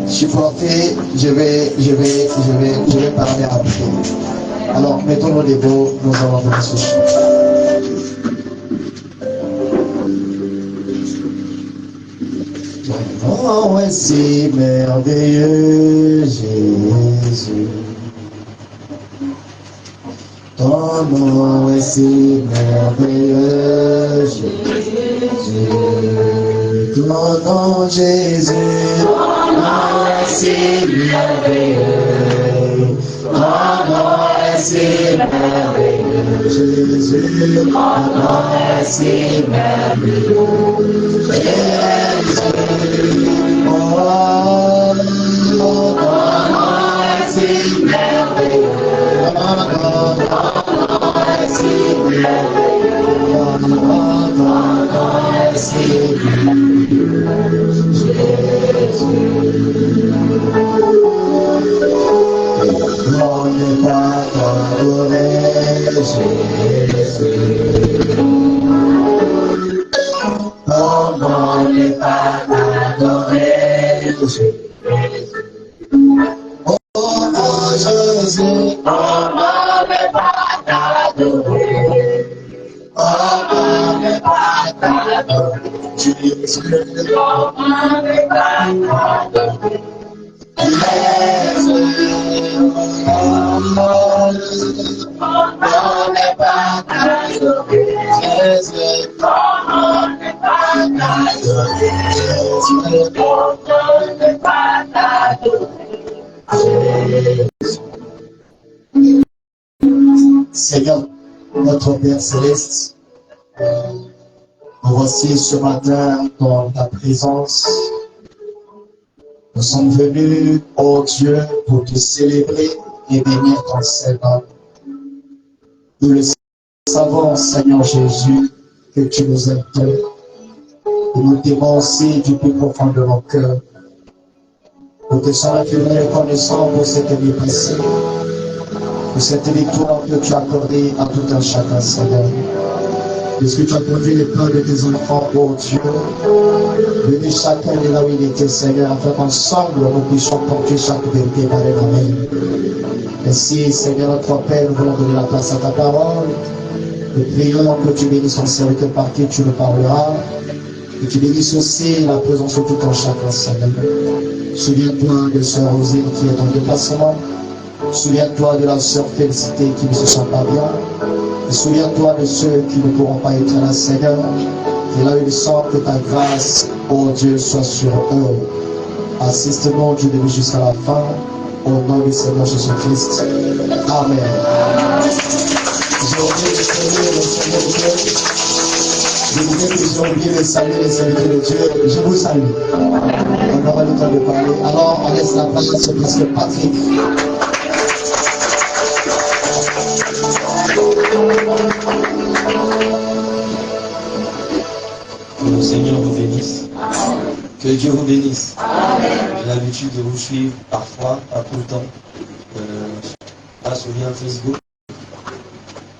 Supporter, je vais parler après. Alors, mettons-nous debout, nous allons voir ce chant. Ton nom est si merveilleux, Jésus. Ton nom est si merveilleux, Jésus. Ton nom, Jésus. Ton nom est si merveilleux. Ton nom est si merveilleux, Jésus. Ton nom est si merveilleux, Jésus. Oh, ton nom est si merveilleux. Ton nom est si merveilleux. Ton nom est si merveilleux, Jésus. On n'est pas t'adorer, Jésus. On n'est pas t'adorer, Jésus. Oh, Jésus, on n'est pas t'adorer. On n'est pas t'adorer, Jésus. On n'est pas t'adorer. Seigneur, notre Père Céleste, nous voici ce matin dans ta présence. Nous sommes venus, ô Dieu, pour te célébrer et bénir ton Seigneur. Nous le savons, Seigneur Jésus, que tu nous aimes tant. Et nous t'aimons aussi du plus profond de nos cœurs. Nous te sommes infiniment reconnaissants pour cette vie passée, pour cette victoire que tu as accordée à tout un chacun, Seigneur. Puisque tu as conduit les plans de tes enfants, ô Dieu, venez chacun de là où il était, Seigneur, afin qu'ensemble nous puissions porter chaque vérité par la main. Ainsi, Seigneur, notre Père, nous voulons donner la place à ta parole. Nous prions que tu bénisses ton serviteur par qui tu nous parleras. Et tu bénisses aussi la présence de tout un chacun, Seigneur. Souviens-toi de sœur Rosine qui est en déplacement. Souviens-toi de la sœur Félicité qui ne se sent pas bien. Et souviens-toi de ceux qui ne pourront pas être là, Seigneur. Et là, il semble que ta grâce, ô Dieu, soit sur eux. Assiste-nous, Dieu, de nous jusqu'à la fin. Au nom du Seigneur Jésus-Christ. Amen. J'ai oublié de saluer le Seigneur de Dieu. Je voudrais que j'ai oublié de saluer les serviteurs de Dieu. Je vous salue. On n'aura pas le temps de parler. Alors, on laisse la place à ce pasteur Patrick. Que le Seigneur vous bénisse. Que Dieu vous bénisse. J'ai l'habitude de vous suivre parfois, pas tout le temps, grâce au lien Facebook.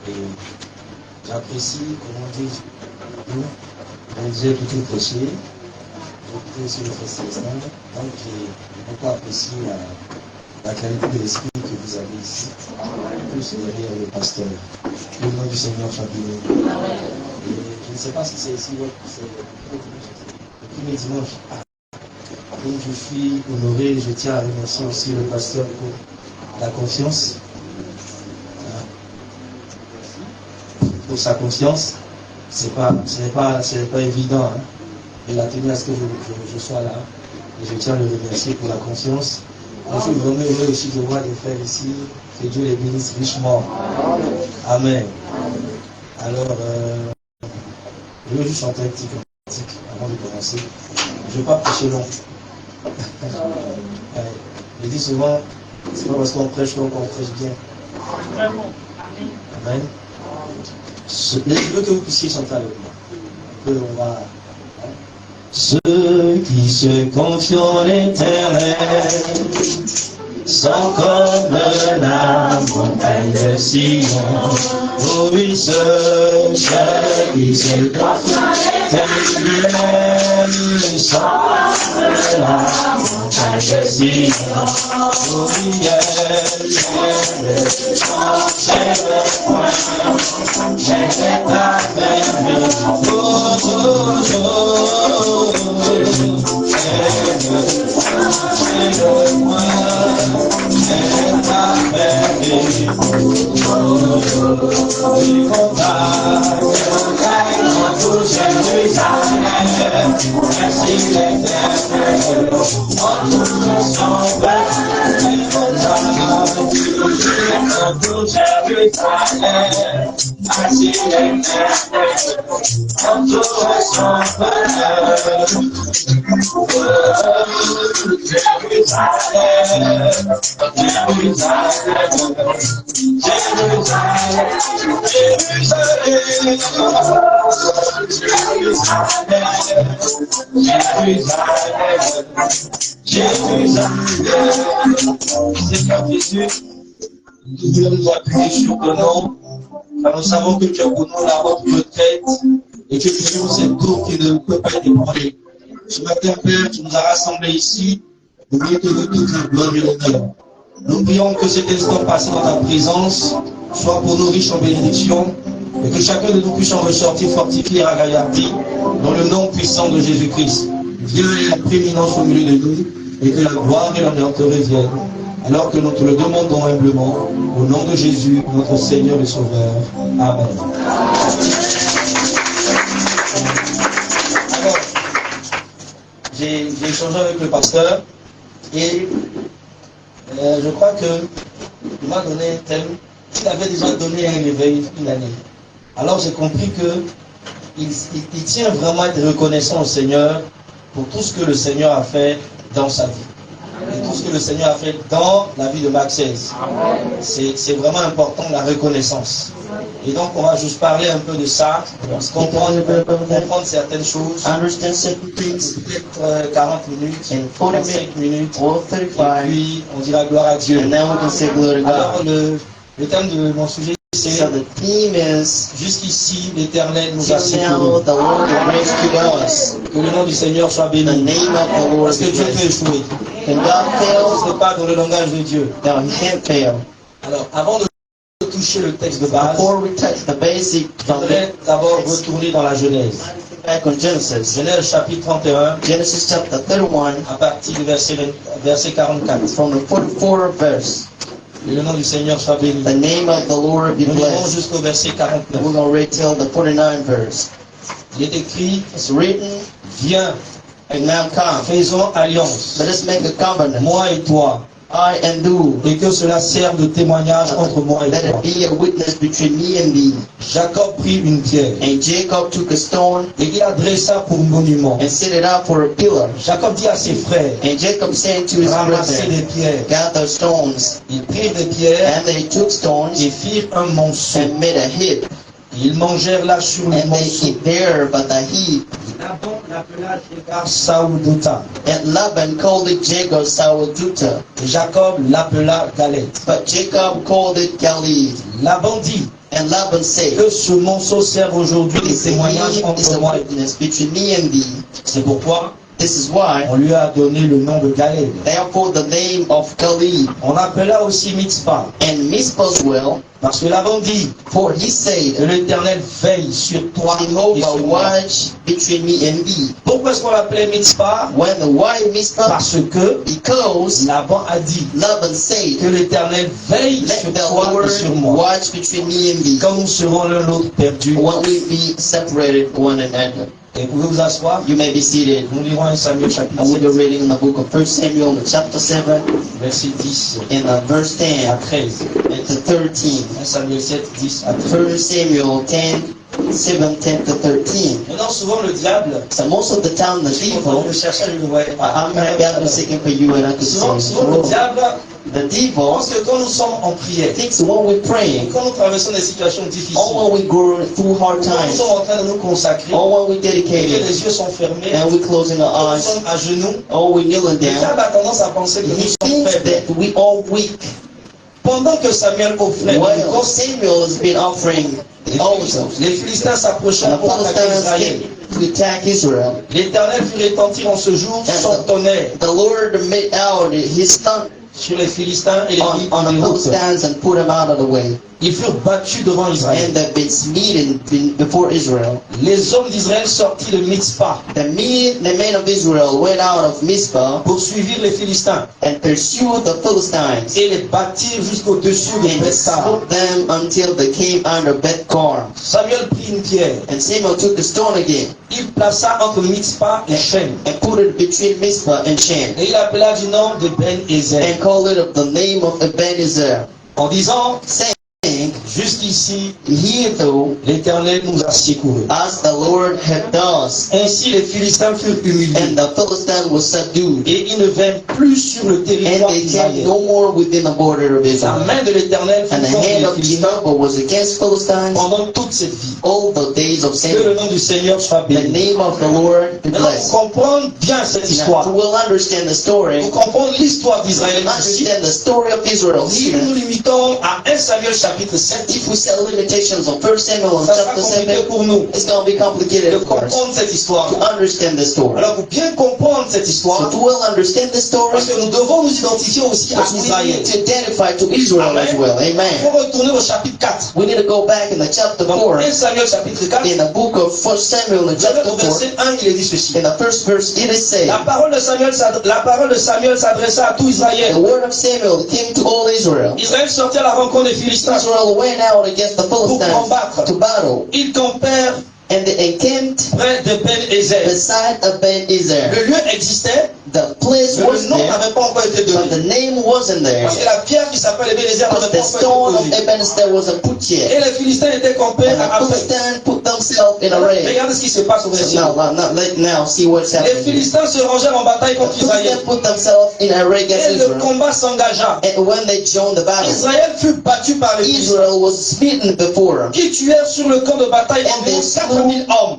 Et j'apprécie, comment dire, mon Dieu plutôt prêché. J'ai aussi le frère Célestin. Donc j'ai beaucoup apprécié la qualité de l'esprit que vous avez ici. Plus derrière le pasteur. Le nom du Seigneur soit béni. Je ne sais pas si c'est ici, c'est le premier dimanche. Donc je suis honoré, je tiens à remercier aussi le pasteur pour la confiance, pour sa confiance. Ce n'est pas évident. Hein. Il a tenu à ce que je sois là. Et je tiens à le remercier pour la confiance. Je suis vraiment heureux aussi de voir des frères ici. Que Dieu les bénisse richement. Amen. Alors, je vais juste chanter un petit cantique avant de commencer. Je ne vais pas prêcher long. Je dis souvent, c'est pas parce qu'on prêche long qu'on prêche bien. Amen. Je veux que vous puissiez chanter avec moi. peu, on va... Ceux qui se confient en l'Éternel sont comme la montagne de Sion. Oui, ceux qui se confient en l'Éternel sont comme la montagne de Sion. Oui, Nous devons nous appuyer sur ton nom, car nous savons que tu as pour nous la robe de retraite et que tu nous cette tour qui ne peut pas être ébranlée. Ce matin, Père, tu nous as rassemblés ici, nous voulons te donner toute la gloire et l'honneur. Nous prions que cet instant passé dans ta présence soit pour nous riche en bénédictions et que chacun de nous puisse en ressortir fortifié et ragaillardi dans le nom puissant de Jésus-Christ. Viens et la prééminence au milieu de nous et que la gloire et l'honneur te reviennent. Alors que nous te le demandons humblement, au nom de Jésus, notre Seigneur et Sauveur. Amen. Alors, j'ai échangé avec le pasteur et je crois qu'il m'a donné un thème. Il avait déjà donné un réveil une année. Alors j'ai compris qu'il tient vraiment à être reconnaissant au Seigneur pour tout ce que le Seigneur a fait dans sa vie. Et tout ce que le Seigneur a fait dans la vie de Marc 16. C'est vraiment important, la reconnaissance. Et donc on va juste parler un peu de ça, comprendre certaines choses, peut-être 40 minutes, 45 minutes, et puis on dira gloire à Dieu. Alors le thème de mon sujet, c'est jusqu'ici l'Éternel nous a secourus. Que le nom du Seigneur soit béni. Parce que Dieu peut échouer. Ce n'est pas dans le langage de Dieu. Alors, avant de toucher le texte de base, je voudrais d'abord retourner dans la Genèse. Genèse chapitre 31, à partir du verset 44. Que le nom du Seigneur soit béni. The name of the Lord be Nous irons blessed. jusqu'au verset 49. We're going to read till the 49 verse. Il est écrit, It's written, viens, and now come, faisons alliance, let us make a covenant, moi et toi, I and thou, et que cela serve de témoignage entre moi et let toi. it be a witness between me and thee. Jacob prit une pierre And Jacob took a stone et il la dressa pour monument. and set it up for a pillar. Jacob dit à ses frères, And Jacob said to his ramassez des brethren, pierres. gather stones. Ils prirent des pierres And they took stones et firent un monceau. and made a heap. Ils mangèrent là sur le And they monceau. eat there by the heap. Laban l'appela Jégar Saoudota And Laban called it Jacob Sawaduta. et Jacob l'appela Galette. But Jacob called it Galeed. Laban dit And Laban said, que ce monceau serve aujourd'hui de This témoignage heap is entre a moi et toi. witness between me and thee. C'est pourquoi This is why, on lui a donné le nom de Galette. therefore, the name of Galeed On appela aussi Mitzpah and Mizpah as well, parce que Laban dit for he que said, l'Éternel veille sur toi et Jehovah sur moi. watch between me and thee. Pourquoi est-ce qu'on l'appelait Mitzpah? When the why Mizpah? Parce que Because Laban a dit Laban said, que l'Éternel veille sur let the toi Lord et sur moi. watch between me and thee, Quand nous serons l'un l'autre perdus. when we be separated one another. Et vous pouvez vous asseoir. You may be seated. Nous lirons 1 Samuel chapitre And we'll be 7, reading in the book of 1 Samuel, chapter 7, verset 10 in verse à 10 13. and to 13. 1 Samuel 7, 10 à 13. 1 Samuel 10, 7, 10 to 13. Maintenant, souvent le diable, So most of the time, the quand devil, je cherchais, je le voyais pas. I'm happy I'm seeking for you and I could Souvent say, le diable The devil Parce que quand nous sommes en prière, thinks when we're praying, quand nous traversons des situations difficiles, or when we go through hard quand nous times, sommes en train de nous consacrer, or when we're et que dedicated, les yeux sont fermés, and we're closing our nous eyes, sommes à genoux, or we're kneeling le down, diable a tendance à penser que nous he sommes thinks faibles. that we are weak. Pendant que Samuel offrait While l'Holocauste, Samuel has been offering holocaust, les Philistins s'approchaient and the pour attaquer Israël. Philistines came to attack Israel. L'Éternel fit retentir en ce jour son tonnerre The Lord made out his thunder sur les Philistins et les on the mis en route. Philistines and put them out of the way. Ils furent battus devant Israël. And they've been smitten before Israel. Les hommes d'Israël sortis de Mitzpah The men of Israel went out of Mizpah poursuivirent les Philistins and pursued the Philistines et les battirent jusqu'au-dessus de and Bethsar. smote them until they came under Beth-Kar. Samuel prit une pierre. And Samuel took a stone again Il plaça entre Mitzpah et Shem. and put it between Mizpah and Shem Et il appela du nom de Ben-Ezer, and called it the name of Ebenezer, en disant, saying, jusqu'ici, hitherto l'Éternel nous a secourus. as the Lord had done. Ainsi les Philistins furent humiliés And the Philistine was subdued, et ils ne vinrent plus sur le and territoire they came d'Israël. no more within the border of La Israel. main de l'Éternel And fut the contre hand les of Philistins Jehovah was against Philistines pendant toute cette vie. all the days of Que Samuel. le nom du Seigneur soit The béni. name of the Lord be Maintenant, blessed. pour comprendre bien cette Now, histoire, to will understand the story, pour comprendre l'histoire d'Israël ici, understand the story of Israel si nous nous here, limitons à 1 Samuel chapitre 7, if we set limitations on 1 Samuel ça sera chapter compliqué 7, pour nous it's going to be de complicated for us comprendre cette histoire. to understand the story. Alors, pour bien comprendre cette So histoire, to well understand the story, parce que nous devons nous identifier aussi à we need Israël. to identify to Israel as well. Il Amen. faut retourner au chapitre 4. We need to go back in the chapter Donc, 4, 1 Samuel chapitre 4, in the book of 1 Samuel in vous avez chapter au 4, verset 1, il est dit ceci. in the first verse, it is said, La parole de Samuel s'adressa à tout the Israël. word of Samuel came to all Israel. Israël sortit à la rencontre des Philistins Israel went out against the Philistines combattre. to battle, Ils campèrent and they encamped près de Ben-Ezer. beside Ebenezer. Le lieu existait, The place mais was le nom there, n'avait pas encore été but donné. the name wasn't there. Parce que la pierre qui s'appelle Ebenezer Because n'avait the pas stone encore of été posée. Ebenezer wasn't put yet. Et les Philistins étaient campés And à the Aphek. Philistines put themselves in array. Regardez ce qui se passe au verset. So now see what's Les happening. Philistins se rangèrent en bataille The contre Israël. Philistines put themselves in array against Et le Israel. combat s'engagea. And when they joined the battle, Israël fut battu par les Philistins, Israel was smitten before them. qui tuèrent sur le camp de bataille And they environ slew 4000 hommes.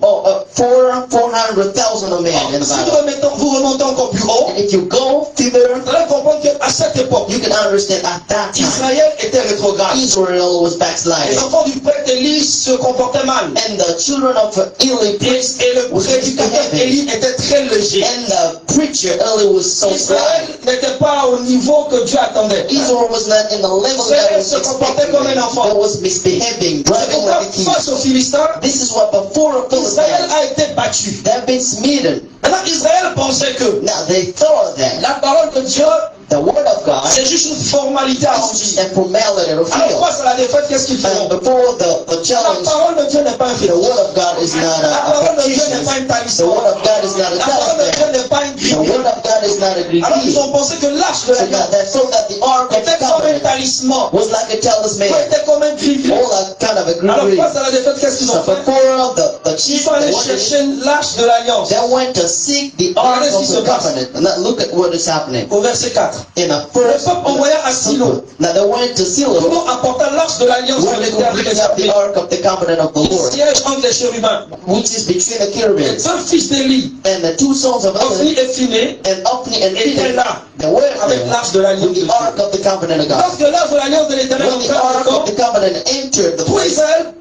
400,000 men in the Si battle. vous remontez encore plus haut, And if you go thither, vous allez comprendre qu'à cette époque, you can understand at that time, Israël était rétrograde. Israel was Les backsliding. enfants du prêtre Élie se comportaient mal. And the children of Eli priest Et le prédicateur Élie était très léger. and the preacher Eli was so Israël slight. n'était pas au niveau que Dieu attendait. Israel was not in the level that was Se comportait expected. comme un enfant. That was misbehaving, C'est driving pourquoi like a kid. face aux Philistins, This is what before Israël Philistines, a été battu. they've been smitten. Maintenant, Israël pensait que Now they thought that la parole de Dieu, the word of God c'est juste une formalité à is just remplir. a formality to Alors feel. face à la défaite, qu'est-ce qu'ils And feront? before the La challenge, parole de Dieu n'est pas un the filet. word of God is not La a parole de Dieu n'est fictitious. pas une The talisman. word of God is not a La parole de Dieu talisman. n'est pas une The grille. word of God is not a Greek Alors ils key. ont pensé que l'arche de So l'alliance that the ark of the était comme un covenant talisman, was like a talisman, était comme un grille. or like kind of a Alors Greek. face à la défaite, qu'est-ce qu'ils So ont fait? before the Ils chief, sont allés chercher l'arche de l'alliance. they went to seek the ark Regardez ce of qui se the passe. covenant. And now look at what is happening. Au verset 4. In the Le first, peuple envoya à Silo. now they went to Silo, Comment apporta l'arche de l'alliance where que they could l'Éternel bring les up the appelait. ark of the covenant of the Il Lord, siège entre les chérubins. which is between the Les cherubims. deux fils d'Élie, And the two sons of Ophni Eli, et Phiné, and Ophni and étaient Phinehas, là they were avec there l'arche de l'alliance. with the ark of the covenant of God. Lorsque l'arche de l'alliance de l'Éternel When the entra dans le ark camp, of the covenant entered the tout place, Israël,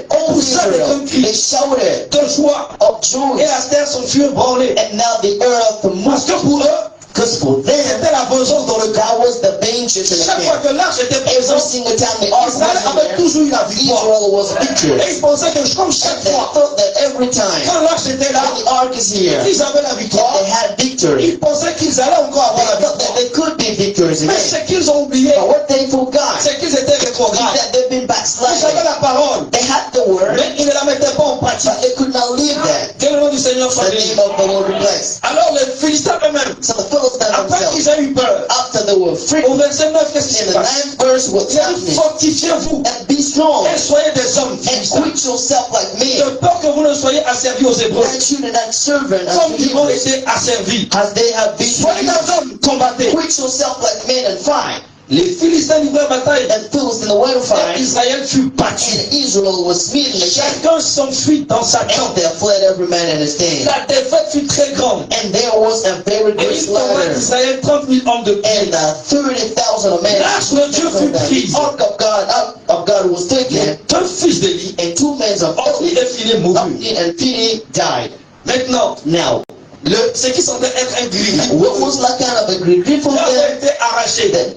all poussa des Israel, grands they cris shouted de joie of et joy, la terre s'en fut ébranlée. and now the earth Parce moved. que pour eux, Because for them, c'était la vengeance dans le camp. that was the vengeance in the Chaque fois camp. que l'arche était Every présente, single time the ark Israël was avait there, toujours eu la victoire. Israel was Et victorious. ils pensaient que comme chaque They fois, thought that every time quand l'arche était là, when the ark is here, ils avaient la victoire, they had victory. ils pensaient qu'ils allaient encore They avoir la thought that victoire. they could be victorious Mais again. ce qu'ils ont oublié, But what they forgot c'est qu'ils étaient is rétrogrades. that they've been Ils avaient backsliding. la parole, They had the word, mais ils ne la mettaient pas en pratique. but they could not live that. Que le nom du Seigneur soit The béni. name of the Lord be blessed. Alors les Philistins eux-mêmes, So the Philistines après qu'ils ils ont eu peur. After they were free, Au verset 9, qu'est-ce qui in se the passe? 9th verse, what's Il a dit, happening? fortifiez-vous And be strong et soyez des hommes and puissants. quit yourself like De men, peur que vous ne soyez asservis aux Hébreux, that you did not serve comme unto ils ont Hebrews, été asservis. as they have been to Soyez you. des hommes, combattez. Quit yourself like men and fight. Les Philistins livrèrent bataille And Philistine the way to et fight, Israël fut battu. and Israel was smitten again. Chacun s'enfuit dans sa And tente. there fled every man in his tent. La défaite fut très grande. And there was a very Et great il tomba slaughter. d'Israël 30 000 hommes de guerre. And 30,000 of men. L'arche de Dieu fut prise. The ark of God was Les taken, deux fils d'Élie, and 2 men of Hophni et Phiné moururent. Hophni and Phinehas died. Maintenant, Now, ce qui semblait être un gris what was like kind of a great from avait them? été arraché.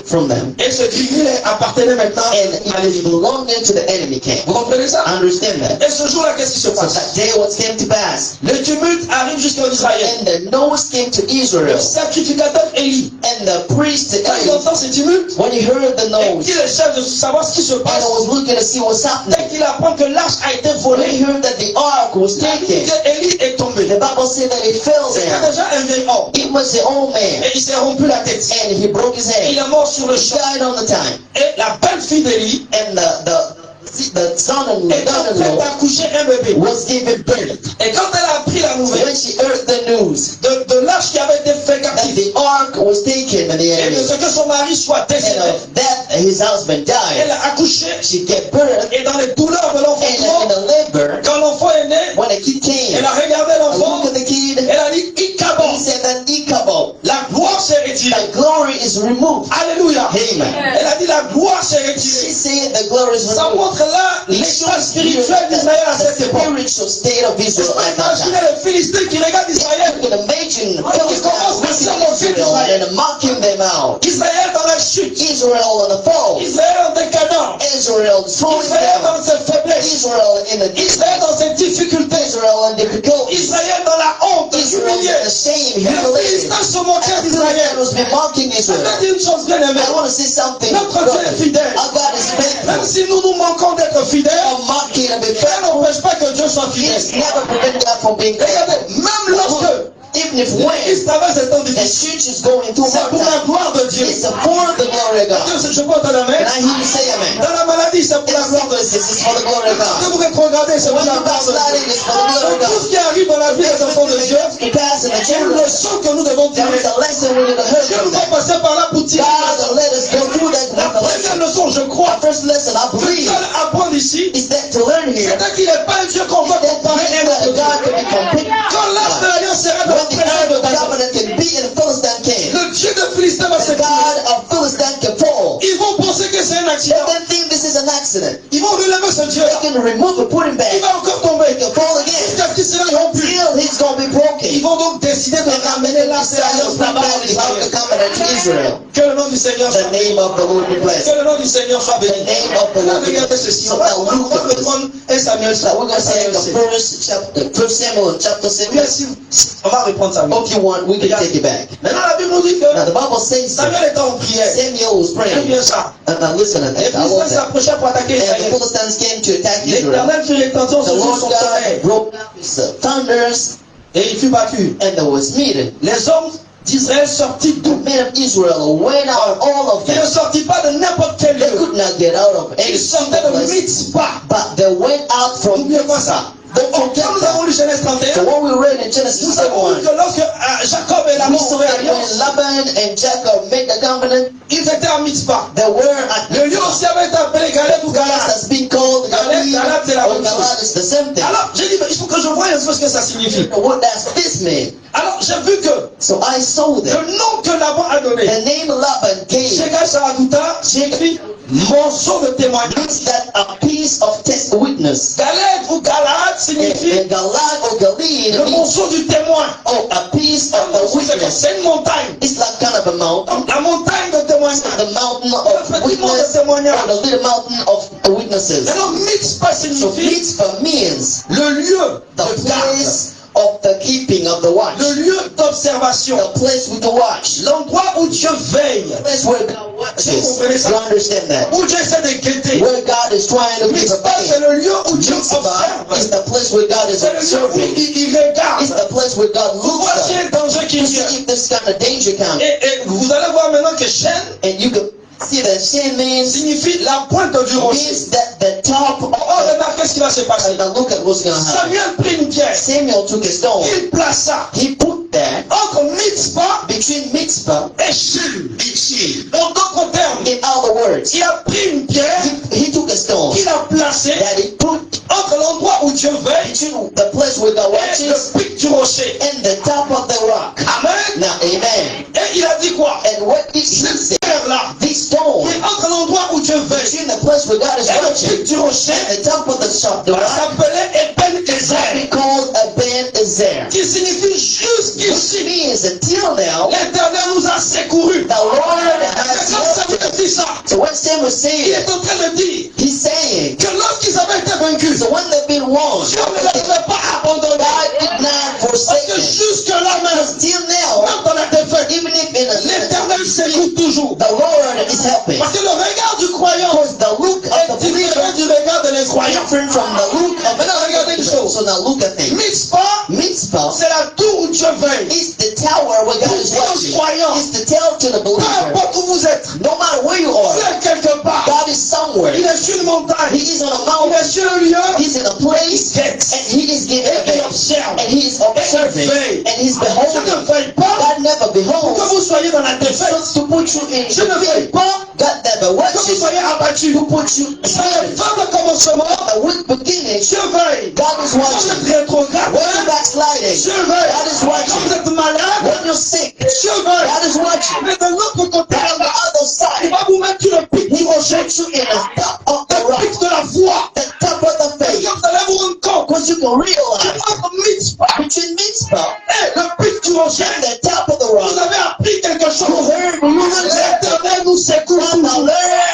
From them. Et ce gris appartenait maintenant And à it l'ennemi. belonged to the enemy camp. Vous comprenez ça? Understand that. Et ce jour-là, qu'est-ce qui se So passe? that day what came to pass. Le tumulte arrive jusqu'en Israël. And the noise came to Le Israel. sacrificateur Élie, And the priest, quand il entend ce tumulte, when he heard the et noise, qu'il cherche de savoir ce qui se and passe, was looking to see what's dès happening, qu'il apprend que l'arche a été when he volée, heard that the ark was la Bible dit taken, que Élie est tombé. the Bible said that he fell C'était down. déjà un vieil homme. It was the old Et man, il s'est rompu la tête. and he broke his Et il head. est mort sur le He champ. died on the time. Et la belle fille d'Élie And the son-in-law, est en train daughter-in-law d'accoucher un bébé. was given birth. Et quand elle a appris la nouvelle When she heard the news de l'arche qui avait été fait that captive, the ark was taken by the et de enemy, ce que son mari soit and décédé, of that his husband elle died, a accouché. she gave birth, Et dans les douleurs de and in l'enfantement, the labor, quand l'enfant est né, when the kid came, elle a regardé I l'enfant, looked at the kid, elle a dit Ikabon, he said that Ichabod, la gloire s'est retirée. the glory is removed. Alléluia. Amen. Elle a dit la gloire s'est She retirée. said the glory is Ça removed. montre là l'état spirituel d'Israël à The cette époque. spiritual state of Israel at that Imaginez time. les Philistins qui regardent Israël. You can imagine Ils commencent à se moquer Israel d'Israël. and mocking them out. Israël dans la chute. Israel on the fall. Israël en décadent. Israel falling Israël down. dans ses faiblesses. Israel in the Israël dans ses difficultés. Israel in difficulties. Israël dans la honte, Israel humilié. in the shame, Les humiliated. Philistins se moquaient And the d'Israël. Philistines was mocking Je vais Israel. dire une chose bien aimée. I want to say something. Notre Dieu est fidèle. Our God is Même faithful. si nous nous manquons d'être fidèles, I'm mocking and be cela faithful. n'empêche pas que Dieu soit fidèle. It's never prevent God from being Regardez, faithful. même lorsque Even if when l'Église traverse des temps the difficiles, church is going through c'est hard pour la times, gloire de Dieu. it's for the glory of Dieu, God. je porte la main. And I hear you say amen. Dans la maladie, c'est pour In la gloire de sickness, Dieu. this is for the glory of Quand God. vous rétrogradez, c'est pour When la you gloire de backsliding, Dieu. it's for the glory Donc, of tout God. ce qui arrive dans la vie des enfants de Dieu, To pass in the c'est une children, leçon que nous devons there tirer. is a lesson we need to learn Dieu from nous a that. passé par là pour tirer. God let us go through that La lesson. première leçon, je crois, Our first lesson, I que believe, Dieu apprend ici, is that to learn here, c'est qu'il n'est pas un Dieu qu'on va that comparer à un autre God Dieu. can be compared. Quand l'âge de l'alliance sera dans When le the présent end de of the David, covenant can be in Philistine camp, le Dieu de Philistin va the s'écrouler. God of Philistine can fall. Ils vont penser que c'est un They accident. then think this is an accident. Ils vont relever ce Dieu. They can remove it, put him Il back. va encore tomber. He can fall again. Jusqu'à ce qu'il sera rompu. Till he's going to be broken. Ils vont donc décider de And I'm ramener in l'arche de l'alliance là-bas en the Israël. covenant to Israel. Que le nom du Seigneur soit The béni. name of the Lord be blessed. Que le nom du Seigneur soit The béni. name of the Là, Lord be regardez blessed. ceci. So On va now look at this. reprendre 1 Samuel So we're going to take the 7. first Samuel chapter Bien 7. sûr, on va reprendre Samuel. If you want, we can take it back. Maintenant, la Bible nous dit Now que the Bible says that Samuel était en prière. Samuel was Très praying. bien ça. Now listen to Les that. I love Philistins that. s'approchaient pour attaquer And the Israël. Philistines came to attack Israel. L'Éternel fit l'étention The sur Lord son God soleil. broke down his thunders, Et il fut battu. and there was meeting. Les hommes d'Israël sortis The d'où? men of Israel went out, all of Ils ne them. sortit pas de n'importe quel They lieu. could not get out of any Ils sortaient de place, Mitzpah. but they went out from N'oubliez pas ça. Don't Donc, forget quand nous avons that. lu Genèse So 31, what we read in Genesis nous avons 1, vu que lorsque Jacob et we Laban saw ont fait that when alliance, Laban and Jacob made the covenant, ils étaient à Mitzpah. they were at Le lieu aussi avait été appelé Galad ou God Galad. has been called Galad, c'est la or même Galad chose. is the same thing. Alors, j'ai dit, mais il faut que je voie un peu ce que ça signifie. What does this mean? Alors, j'ai vu que So I saw that le nom que Laban a donné, the name Laban gave Shegal Saradouta, j'écris morceau de témoignage. means that a piece of test witness. Galad ou Galad signifie And Galad or Galid le means morceau du témoin. a piece of the witness. C'est une montagne. It's like kind of a mountain. Donc, la montagne de témoignage. The mountain Le of petit mont de witness témoignage. or the little mountain of witnesses. Alors, Mitzpah So signifie Mitzvah means le lieu the de garde, place of the keeping of the watch. le lieu d'observation, The place with the watch. l'endroit où Dieu veille, The place where God watches. You understand that? où Dieu essaie de guetter. Where God is trying to give a Mitzpah, c'est man. le lieu où Dieu Mitzvah is observe. the place place where God is C'est le lieu où observing. il regarde. It's the place where God Vous looks voici at un danger qui to vient. see if this kind of danger comes. Et vous allez voir maintenant que chaîne And you can see that Shin means signifie la pointe du rocher. means that the top of Oh, remarquez ce qui va se passer. Now look at what's going to happen. Samuel prit une pierre. Samuel took a stone. Il plaça He put that entre Mitzpah between Mitzvah et Shil. En d'autres termes, in other words. il a pris une pierre He took a stone qu'il a placée that he put entre l'endroit où Dieu veille between the place where God et watches le pic du rocher. and the top of the rock. Amen. Now, amen. Et il a dit quoi? And what did he say? Cette pierre-là, This stone qui est entre l'endroit où Dieu veille between the place where God is et le watching pic du rocher, and the top of the va rock s'appeler Eben is Ezer, called a Ben Ezer. qui signifie jusqu'ici. Means until now, L'Éternel nous a secourus. the Lord Quand has Samuel helped us. dit ça, So what Sam was il saying, est en train de dire he's saying, que lorsqu'ils avaient été vaincus, so when they've been won, Dieu ne les avait pas abandonnés. God did not Parce forsake que them. jusque-là même, Still now, même dans la défaite, even if in a l'Éternel s'écoute toujours. the Lord is helping. Parce que le regard du croyant Because the look of est the believer différent du regard de l'incroyant. different from the look of Maintenant, regardez une the chose. So now look at things. Mitzpah, Mitzvah c'est la tour où Dieu veille. is the tower where God is watching. It's the tell to the Peu believer. importe où vous êtes, No matter where you are, vous êtes quelque part. God is somewhere. Il est sur une montagne. He is on a Il mountain. est sur un lieu. He's in a place, and He is giving a Et il base. observe. And He is observing, and He's Je ne beholding. veille pas God never pour que beholds. vous soyez dans la défaite. To put you in Je ne veille defeat. pas God never que vous watches soyez abattus. to put you in C'est la defeat. fin de commencement. The weak beginning, Dieu veille. God is Quand vous watching. êtes rétrograde, When you're backsliding, Dieu veille. God is Quand vous watching. êtes malade, When you're sick, Dieu veille. God is watching. Mais de l'autre côté, And on the other il side, va vous mettre sur le pic He du will rocher, put you in the top of the le rock, pic de la foi. the top of the Et faith. quand vous allez vous rendre compte Because you can que realize entre Mitzpah between Mitzvah et le pic du rocher, and the top of the vous rock, avez appris quelque you chose. heard the L'Éternel nous secoue Lord toujours.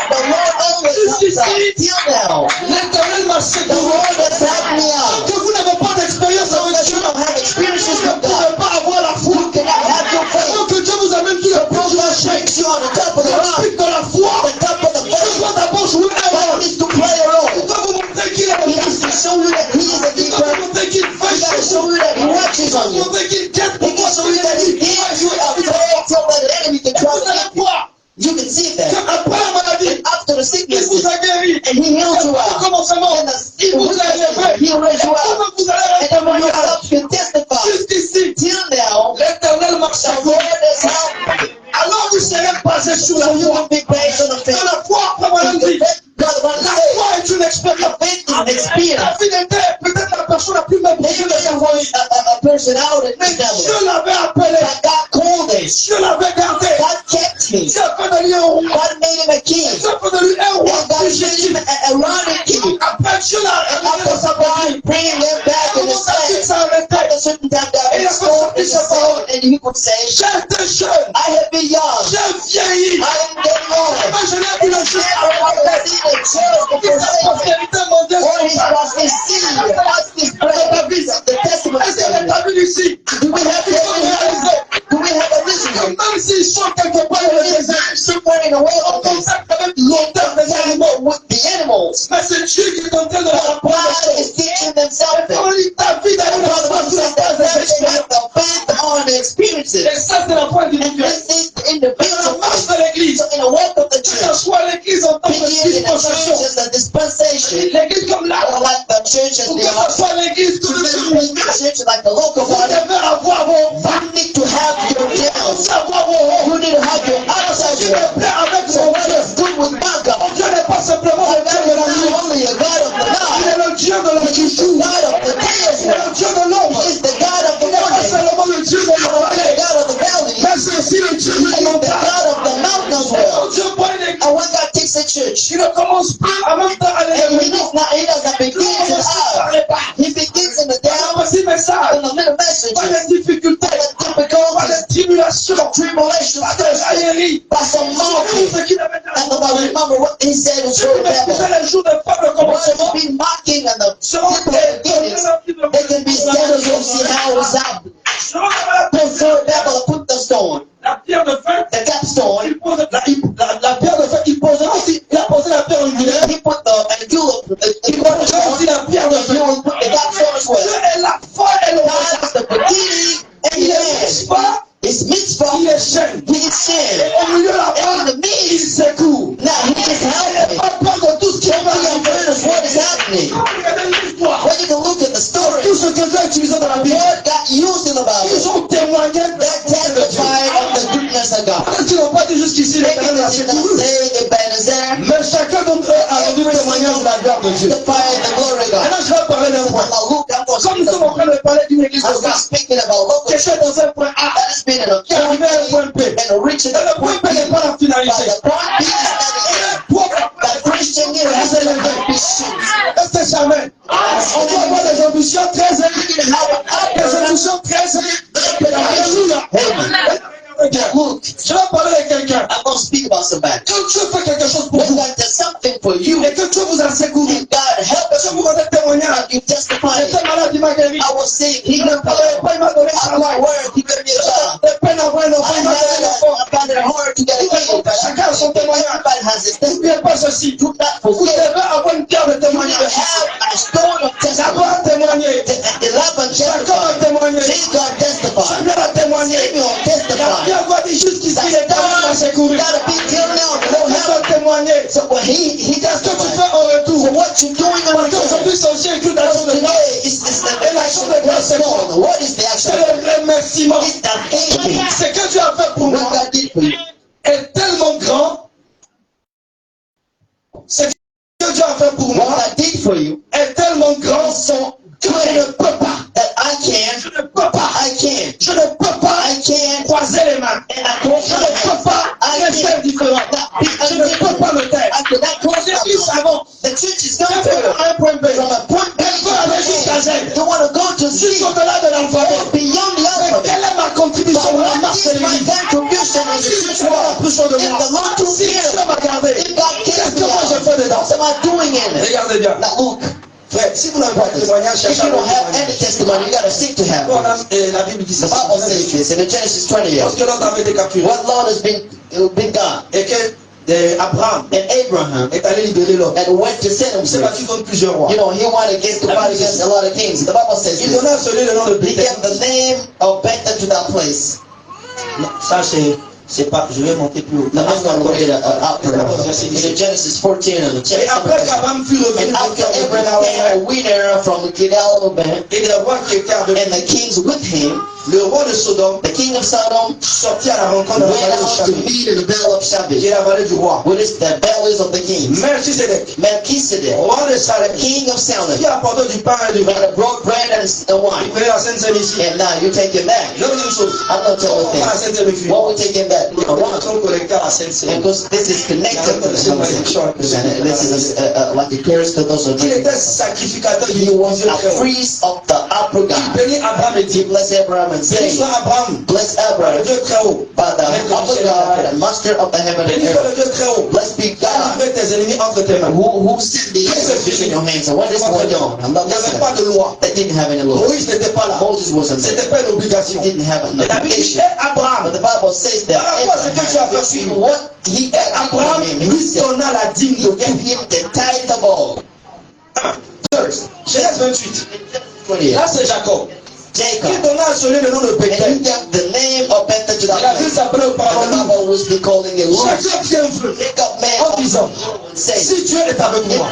always helps out. Till now, L'Éternel m'a the secouru. Lord has helped me out. Que vous n'avez pas d'expérience So avec that Dieu, you don't have experiences vous ne with God, pouvez pas avoir la foi. you cannot have your faith. Avant que Dieu vous amène sur le pic du rocher, Makes you on the top of the le rock, pic de la foi, the top of the Dieu faith. doit d'abord jouer un God rôle. needs to play a role. Il doit vous montrer qu'il est He le needs to show you that He is a Il doit keeper. vous montrer qu'il He veille got to sur show vous. you that He watches Il doit on vous you. montrer qu'il guette He pour can toi show you that He gives you a faith so that the enemy can try Vous to allez get you. voir You can see that. qu'après la maladie, And after the il sickness, vous a guéri. and He heals you Au out. commencement, And il vous a élevé. He raised you Et out. vous, vous allez And rester then when you malade. stop, you can testify. Jusqu'ici, Till now, l'Éternel marche the à vous. Lord has helped me. Alors vous serez basé sur la So you foi. will be based on the Dans faith. la foi, après maladie. God, La one day, foi est une expérience. faith is an experience. David était peut-être la personne la plus Maybe méprisée de sa there vie. was a person out in Mais the devil. Dieu l'avait appelé. But God called him. Dieu l'avait gardé. God kept him. Dieu a fait de lui un roi. God made him a king. Dieu a fait de lui un roi And God made légitime. him a running king. Après, Dieu l'a amené After dans sa somebody vie. bringing them back in Comment his David land, s'est arrêté? at a certain time, God Et il a restored fait his sortir sa soul, and he could say, J'ai été jeune. I have been young. J'ai vieilli. I am getting old. Moi, je n'ai vu le juste Never have I seen a church qui sa forsaken, prospérité mondiale. or his seed, watch this bread. The testimony Est-ce qu'il est of venu ici? Do we have evidence? Do we have a reason? Même s'ils sont quelque part dans le désert, Somewhere in the en world, contact avec l'auteur des animaux. with the animals. Mais c'est Dieu qui est en train de leur apprendre God les is choses. teaching them something. Quand il t'a vu d'aller dans la foi, tu n'as pas They d'expérience. have to faith on the experiences. Et ça, c'est la foi And individuelle. this is the Dans la individual marche faith. de l'église, So in the work of the que ce church, soit l'église en tant be que it in the dispensation, church as a dispensation, l'église comme or là, like the church as ou the que ce soit l'église tout le monde, church like the local vous one, devez avoir vos vagues, you need to have your downs. savoir vos hauts. You need to have your ups. Tu me plais avec So mon what Dieu. is good with my God? Mon Dieu n'est pas simplement le Dieu de la nuit, Not only a God of the il night, est le Dieu de la but He's the jour. God of the day as Il est well. le Dieu de l'ombre. He's the God of the Il n'est pas morning, seulement le Dieu de la the vallée, God of the valley, mais c'est aussi le Dieu He's de the montagne. God of the mountain as Quand well. Dieu prend une église, And when God takes a church, il ne commence plus en même temps à and l'élever. He doesn't begin Il in the commence par up. les bas. He begins in the Par down, le petit message, in the middle par messages, les difficultés, the par difficulties, les tribulations, tribulations, par les railleries, by some tout mocking. ce qu'il avait And dans I la vie. remember what He said was Ceux for qui the devil. méprisaient les jours de faible commencement Words be mocking and the seront people beginnings. They can be jealous of see how it was out. seront comme Before the devil put the stone, la pierre de feu. the capstone, Il pose la pierre de feu. Il posera aussi. Il a posé la pierre angulaire. he put the julep, Il posera aussi la pierre de he feu. would put the capstone as Et utilisé dans la Bible, word got used in the ils Bible ont témoigné de that testified of the goodness of God. Peut-être qu'ils n'ont pas dit jusqu'ici, Maybe l'Éternel a they did not secouru. say the Ebenezer, Mais chacun d'entre eux a rendu témoignage de la gloire de Dieu. testified the glory of God. Maintenant, je vais parler d'un point. Now look, I'm going to Comme nous speak sommes en train de parler d'une église as locale, we're speaking about local qui était dans un point A, that has been in a qui est arrivé à un point B. and reaching Et le the point point B n'est pas la but finalité. the point B is not Toi, that Christian here has an ambition. est-ce que jamais on doit avoir des ambitions très élevées, des ambitions très élevées. Alléluia. Look, Je vais parler de quelqu'un. I'm going to speak about somebody. Quand Dieu fait quelque chose pour When vous, God does something for you, et que Dieu vous a secouru, and God help que vous rendez témoignage, you testify. j'étais malade, il m'a guéri. I was saying, He Il didn't m'a donné I travail. was word, He gave me a job. J'ai peine à voir un enfant, I il m'a donné un enfant. found it hard to get a kid. Chacun a son témoignage. Everybody has his testimony. N'oubliez pas ceci. Do not Vous forget. devez avoir une carte de You témoignage. have a stone of D'abord testimony. témoigner. 11 Chacun a testify. témoigné. God testify. Samuel a témoigné. Samuel Il a testify. bien voir dit jusqu'ici, That l'Éternel m'a stone secouru. gotta be till now. The Lord Chacun help. a témoigné. So when he Qu'est-ce que tu testified. fais en retour? So what you doing in Parce qu'aujourd'hui, return? c'est aussi une d'action de grâce. Today is the action of God's stone. What is the action C'est of le remerciement. It's the thanking. Ce que Dieu a fait pour What moi God did for you. est tellement grand. Ce que Dieu a fait pour What moi God did for you est tellement grand que je ne peux pas. that I can. Je ne peux pas. I can. Je ne peux pas I can. croiser les mains. And I can't. Je ne peux pas rester indifférent. Je ne peux pas me taire. I could not cross L'église avant. the church is Je going peux to un point B. from a point B Elle peut aller jusqu'à Z. You want to go to Z, Jusqu'au-delà de l'alphabet. beyond the Mais alphabet. quelle est ma contribution But dans la what marche de is my l'église? contribution in the Si church Dieu a world? pris soin de If moi, the Lord took si care Dieu of m'a gardé, me, if God qu'est-ce cares que moi je for fais me, dedans? what am I doing in it? Regardez bien. Now look, Frère, si vous n'avez pas de témoignage, if cherchez you un don't have témoignage. any testimony, you got to seek to have Bon, it. la Bible dit The ça. Bible says this in Genesis 28. Lorsque l'homme avait été capturé What Lord has been gone, et que Abraham and Abraham est allé libérer l'homme, and went to set il s'est himself. battu contre plusieurs rois. You know, he wanted to fight against a lot of kings. The Bible says Il this. donna à celui le nom de He Bethel. gave the name of Bethel to that place. Non, ça c'est pas, je vais monter plus haut. Now I'm going to read it out for D'abord, you. verset 17. In Genesis 14 and the Et après chapter. qu'Abraham fut revenu And after de Abraham came a winner from Gidalabah, et des rois qui étaient avec and the kings with him, le roi de Sodome the king of Sodom sortit à la rencontre de la went vallée de out to Chabé, meet in the vale of qui est Shabbat, la vallée du roi. which is the valleys of the kings. Melchisedec, Melchizedek, roi de Salem, king of Salem, qui apportait du pain et du vin. that brought bread and Vous wine. prenez la Sainte Seine ici. And now you take him back. Je vais vous dire une chose. I'm going to tell you Pourquoi la things. Sainte Seine fuit? What we take him back? Nous sommes connectés à la Sainte Seine. Because this is connected to the conversation. And this is like a curse to those who Il drink. était sacrificateur He du was Dieu a très haut. priest of the upper Il God. bénit Abraham et He dit, blessed Abraham and béni said, soit Abraham, bless le Abraham Dieu très haut. by the upper God, the master of the heaven and Béni soit earth. le Dieu très haut. Blessed be Qui God a livré tes ennemis entre tes mains. who sent the angels in your hands. And what is going on? I'm not Il n'y avait listening. pas de loi. They didn't have any law. Moïse n'était pas là. Moses wasn't there. C'était pas une obligation. He didn't have an Et la Bible dit, obligation. et Abraham, But the Bible says that par rapport à ce que tu as fait Abraham, pour nous, what he Abraham Abraham, he lui said, donna la dîme he de gave him the tithe of all. 2. Genèse 28. 28. Là, c'est Jacob. Qui Jacob. donna à celui le nom de And he Bethel. gave the name of Bethel to La that ville place. s'appelait And auparavant the Bible was be calling it Lord. Jacob bien veut. Jacob man En disant, say, si Dieu est avec moi,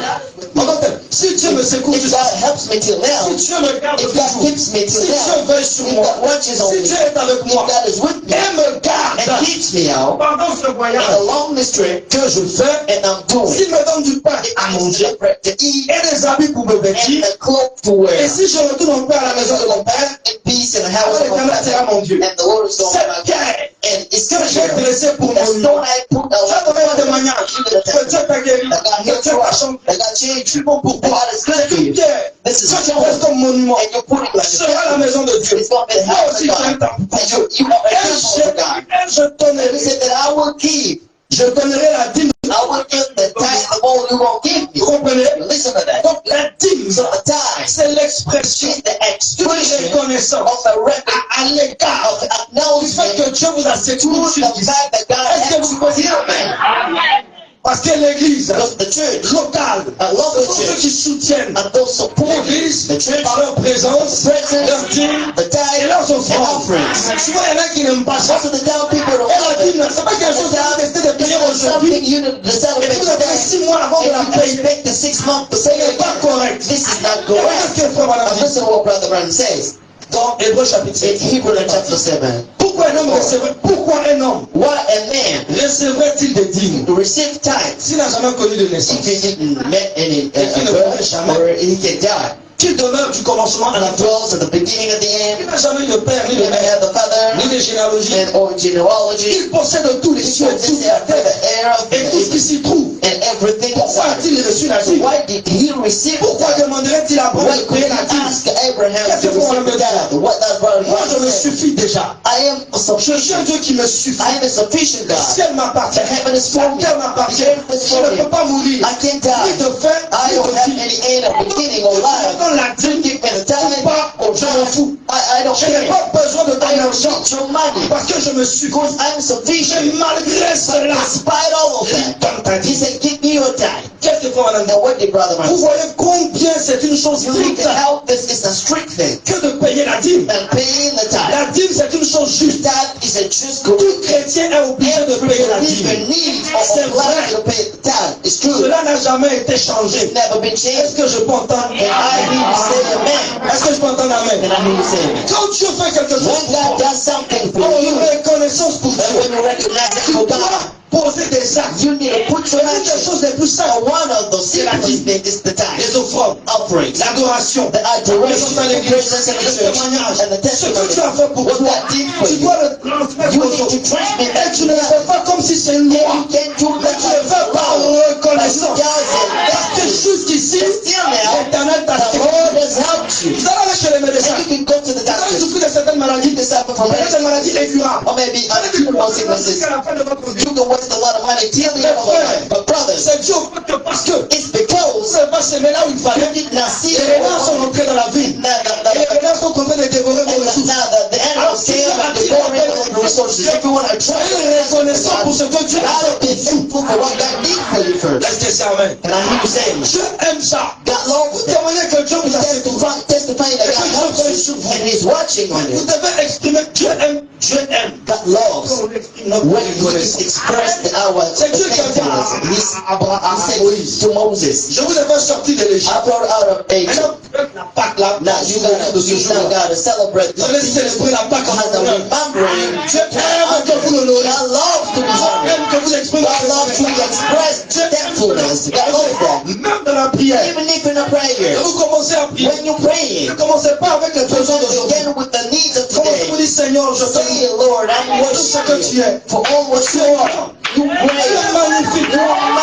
si Dieu me secoue if jusqu'à God helps me till now, si Dieu me garde if God toujours, keeps me till si Dieu now, veille sur if moi, God watches on si me, Dieu est avec if moi, God is with me et me garde and keeps me out pendant ce voyage along this trip, que je fais, and I'm doing s'il me donne du pain à I manger need bread to eat et des habits pour me and vêtir, a cloak to et wear, si je retourne en paix à la maison de mon père, and peace in the house alors of my l'Éternel sera father, mon Dieu. and the Lord is going to Cette my pierre and it's que j'ai here. dressée pour The mon nom, stone I put j'ai donné un témoignage que Dieu t'a guéri, that God que healed Dieu you t'a up, changé. that God changed C'est you, bon pour that toi. God is good C'est for une you. pierre. This is Ça, a tu restes stone, comme monument. and you put it like a Sera la temple. maison de Dieu. It's going to be the Moi house aussi, of j'ai un God. temple pour And Dieu. you are a Et temple of God. je And donnerai, he said that I will give. je donnerai la dîme. I will give the tithe of all you won't give Vous me. comprenez? Listen to that. Donc la dîme, So the tithe c'est l'expression is the d'une expression reconnaissance of the record à l'égard of du fait acknowledgement que Dieu vous a secouru to the jusqu'ici. fact that God Est-ce que has vous pouvez dire Amen? Parce que l'église because the church, locale, local ce sont ceux church, qui soutiennent and those supporting l'église the church, par leur présence, leur dîme the et tithe, leurs and offrandes. offerings. Souvent, il y en a qui n'aiment pas ça. Most of the time people don't Et la love dîme, it. c'est pas quelque chose à décider de payer It's not aujourd'hui. something you need to Et celebrate vous avez today. 6 mois avant de la And you payer. expect the 6 months to Ce pay n'est it pas back. correct. This is not Qu'est-ce correct. que le frère Madame And dit? this listen to what Brother Branham says. Dans Hébreux chapitre In 7. Hebrew chapter 7. Pourquoi un homme Why a man recevrait-il des dîmes receive tithes s'il n'a jamais connu de naissance? if he didn't met any If he birth, or he can die? Qui demeure du commencement à la He fin? dwells at the beginning of the Il end. n'a jamais eu de père ni He de never mère, had the father ni de généalogie. and or genealogy. Il possède tous les He cieux, possesses toute la the terre air of et tout ce qui s'y trouve. and everything Pourquoi inside. a-t-il reçu la So dîme? why did he receive Pourquoi that? demanderait-il à Abraham Why de could payer he la dîme? ask Abraham Qu'est-ce to que vous receive me that? dites? What does Brother Moi, je me say? suffis déjà. I am Je suis un sufficient. Dieu qui me suffit. I am a sufficient Le God. ciel m'appartient. The heaven is for La me. terre m'appartient. The earth is Je for ne me. peux pas mourir. I can't Ni die. de faim, I ni don't de have vie. any end of beginning or Je life. donne la dîme Give me the ou time. pas, je m'en fous. I don't Je n'ai care. pas besoin de ton I don't argent need your money. parce que je me suis. Because I'm Et sufficient. malgré cela, Despite all of il that, donne ta he dîme. said, give me your time. Qu'est-ce que fait madame? Now what did Brother Vous Branham say? voyez combien c'est une chose You look stricte at how this is a strict thing. que de payer la dîme. And paying the tithe. La dîme, c'est une chose juste. That is a just Tout correct. chrétien est obligé de payer la dîme. Believer needs or C'est obliged vrai. to pay the tithe. It's true. Cela n'a jamais été changé. It's never been Est-ce changed. que je peux entendre? And I need to say amen. Est-ce que je peux entendre amen? And I need to say amen. Quand Dieu fait quelque chose When pour God toi, does something for on you, a reconnaissance pour and Dieu. when you recognize it Tu for dois God, poser des actes. you need to put your L'une des action. choses les plus simples, One of those simplest things is the tithe. les offrandes, Offerings. l'adoration, The adoration, présence à the l'église, presence in le the church, témoignage. and the Ce que testimony. tu as fait pour What toi, that did for tu you. dois le transmettre You aux need autres. to transmit Et that tu to ne le them. fais pas comme si c'est une loi. You can't do Mais that tu le fais par reconnaissance. Parce que jusqu'ici, l'Éternel t'a The fait. Lord has helped you. Vous allez aller chez les médecins. And you can go to the Vous allez doctor. souffrir de certaines maladies, You can suffer from peut-être des maladies incurables. or maybe Vous allez vivre uncurable sicknesses. jusqu'à la fin de votre vie. You can waste a lot of money till the end of your life. But brothers, C'est Dieu au fait que parce que it's because vous n'avez pas semé là où il you fallait. did not see Les it. renards sont rentrés dans la ville. Et les renards sont en train de dévorer vos ressources. Now the animals came and devoured all the resources. Everyone are trying Soyez reconnaissant pour ce que Dieu a to fait be thankful for what God did for you first. Est-ce que c'est amen? And I hear you saying, Dieu aime ça. God Vous loves that. témoignez que Dieu vous a fait tout. Testifying that God loves you and He's watching on Vous you. devez exprimer Dieu aime. Dieu aime. God loves Quand on exprime notre when He reconnaissance. expressed our C'est Dieu qui a dit thankfulness. à He Moïse, said to Moses, je vous ai fait sortir de l'Égypte. I brought out of Egypt. Maintenant, la Pâque là, Now you gotta celebrate the vous allez feast célébrer la Pâque en as a honneur. remembering. Dieu aime que vous l'honorez. God loves to be Dieu honored. aime que vous exprimez God la loves to reconnaissance. express thankfulness. God loves that. Même dans la prière, Even if in a prayer, quand vous commencez à prier, when you're praying, ne commencez pas avec les besoins d'aujourd'hui. begin with the needs of Commencez vous today. dites Seigneur, je te Say, Lord, I'm pour tout ce que tu worshiping es. for all what you are. You Tu es pray. magnifique.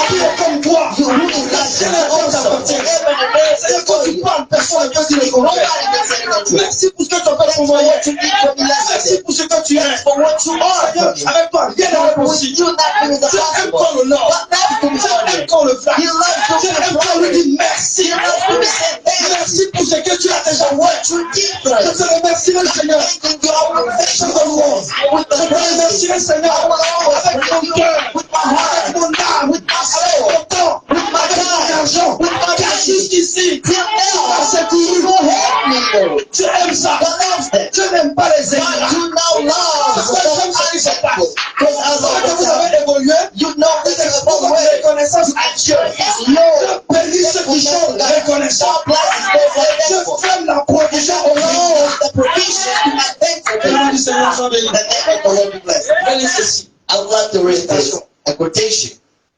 Tu es comme toi. You who is La like chair you et la terre also. t'appartiennent. Heaven and earth Seigneur, is quand for tu you. parles, personne ne peut dire le contraire. Nobody can say the contrary. Merci pour ce que tu as fait pour moi For hier. what you did for me Merci yesterday. pour ce que tu es. For what you are Seigneur, for me. avec toi, rien n'est With impossible. you, nothing is Dieu aime impossible. quand l'honneur. But nothing to be Dieu aime honored. quand le flatte. He loves to Dieu be aime quand on lui honored. dit merci. He loves to be said thank you. Merci pour ce que tu as déjà For fait. what you did for Je us. te remercierai, Seigneur. Thanking you all with Chant de louange. with Je the te praises. remercierai, Seigneur, I will always avec praise mon you cœur, with my avec heart, mon âme, with my avec soul, mon temps, with my avec mon time, argent. with my Car money. jusqu'ici, Till tu now, m'as secouru. you help me, Lord. Tu aimes ça. God loves that. Tu n'aimes pas les God, ingrats. you know love. Pourquoi j'aime ce qui se passe? Because I Parce que love vous that. avez évolué. You know Vous that you're exposez the votre way. reconnaissance à Dieu. Yes, Je Lord. bénis ceux qui chantent reconnaissant. God blesses those that are Je thankful. ferme la provision au Lord, nom. the provision to my thankful Le nom people. du Seigneur soit béni. The name of the Lord be blessed. Bénis ceci. I would like to read this, a quotation.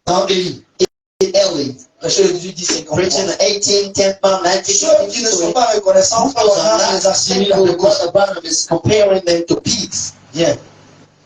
Dans Élie, Ellie, prêché le 18-10-50. preaching the 18th month, Ceux qui ne sont 1953. pas reconnaissants, Those on are a not les assimilés à thankful. des cochons. Brother Branham is comparing them to pigs. Yeah.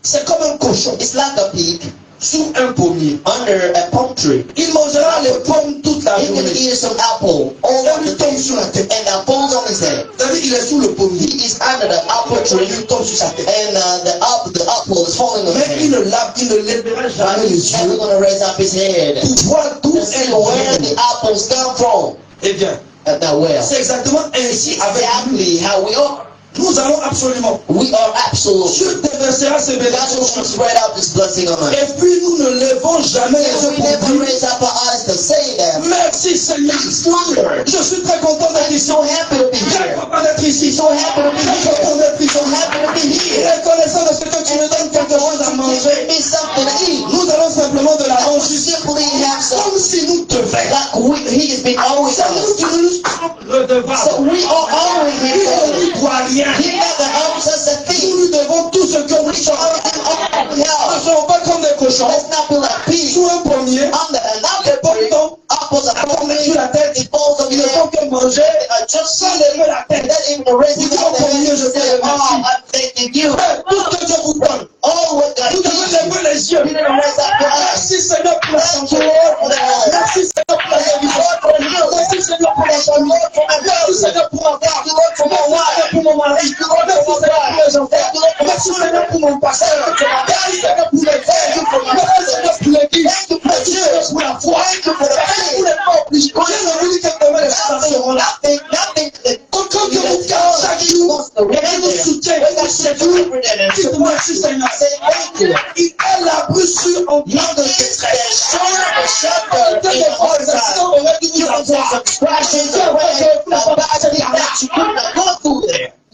C'est comme un cochon It's like a pig sous un pommier. under a palm tree. Il mangera les pommes toute la He can journée. eat some apple all Et of lui the tombe day, sur la tête. and that falls on his head. C'est-à-dire qu'il est sous le pommier. He is under the apple Et tree, lui tombe sur sa tête. and the apple is falling on his Mais il head. ne lèvera jamais les He's never yeux going to raise up his head pour voir d'où to est see le where vient. the apples come from. Eh bien, Now, well, c'est exactement ainsi avec nous. exactly how we are. Nous allons absolument. We are absolute. Dieu déversera ses God bénédictions will sur nous. spread out this blessing on us. Et puis nous ne levons jamais les And yeux we pour never dire raise up our eyes to say that. merci Seigneur. Lord, Je suis très content d'être I'm ici. so happy to be Très here. content d'être ici. So happy to be Très content here. d'être ici. So happy to be here. Reconnaissant de ce que tu me donnes quelque chose à Give manger. me something to eat. Nous allons simplement de la I will manger simply have some. comme si nous devions. Like he has been always C'est on nous us. qui nous sommes redevables. So we are owing rien. He never helps us a Nous thief. lui devons tout ce que nous sommes. We Ne help. soyons pas comme des cochons. Let's not be like pigs. Sous un pommier, On the les apple tree, pommes apples are tombent sur falling, la tête. it falls on Ils the ne font head. que manger Just sans see lever la it. tête. That even raising Vous up the dites, hand Dieu, je and te say, remercie. oh, I'm thanking you. Tout ce que Dieu vous donne, All what God vous devez gives you. lever les yeux. You need to raise up your eyes. Merci Seigneur pour la Thank santé. you, Lord, for the health. Merci Seigneur pour la guérison. Merci Seigneur pour la famille. Merci Seigneur pour ma femme. Merci Seigneur pour mon mari. Merci Seigneur pour mes enfants. Merci Seigneur pour mon pasteur. Merci Seigneur pour les frères. Merci Seigneur pour l'église. Merci Seigneur pour la foi. Merci pour les peuples. Je vous dis que demain les choses seront là. Quand Dieu vous garde chaque jour, et qu'il nous soutient, et qu'il séduit, dites merci Seigneur. Elle a reçu en temps de détresse. En temps de frustration, on a dû vous avoir.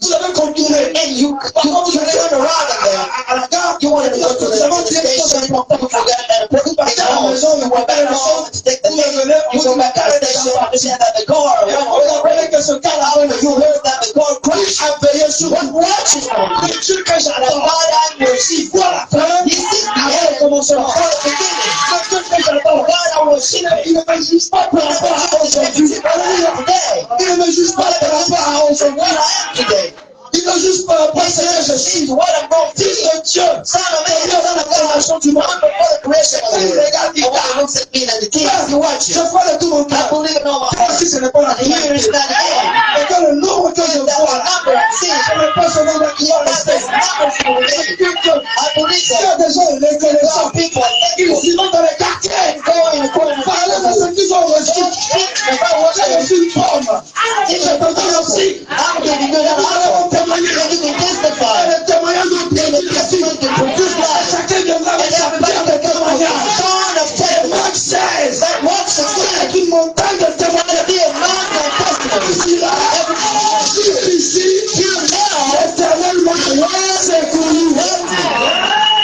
Vous avez contourné. And you turn around and then À la gare, you wanted to go to nous the avons dit quelque chose station. d'important. You forgot at a Vous partez à la maison, vous went partez à back la maison, home to take the vous name. revenez, You vous go back at the station, understand that the car, et on apprenez que ce gars-là, you heard that the car crashed. a veillé sur What vous. watches on you? Le Dieu que The j'adore, God I will see. voit la fin, He sees the avant le end commencement. before the beginning. Le Dieu que j'adore, God I will see. il ne me juge pas par rapport à aujourd'hui. Today, Il ne me juge pas par rapport à aujourd'hui. what I am today. Il ne juge pas par rapport à He ce que je says, suis. see what I'm going to Fils do. de Dieu, Son of man, Dieu dans la création du monde. before the creation of the Il world. regarde, il And when regarde. he looks at me and the king, he Je watches. crois de tout mon I cœur. believe in all my Même heart. si ce n'est pas la And here is finalité. not the end. Et que le nombre que je That's vois the là, number I see. ce n'est pas ce nombre qui va That's rester. the number for me. I believe Il y a that. des gens reconnaissants. Some people are Ils thankful. s'y vont dans les quartiers. Go in the corner. Parlez de ce qu'ils ont reçu. J'ai reçu une pomme. J'ai entendu aussi. I'm giving you that Parlez offer. mon témoignage. And you can testify. Et le témoignage de And the testimony can produce life. chacun viendra avec And sa everybody pierre de can come with a témoignage. son of testimony. Marc 16. That walks of Avec sin. une montagne de To témoignages. be a mountain of testimony. Ici, là, ici, l'éternel m'a secouru.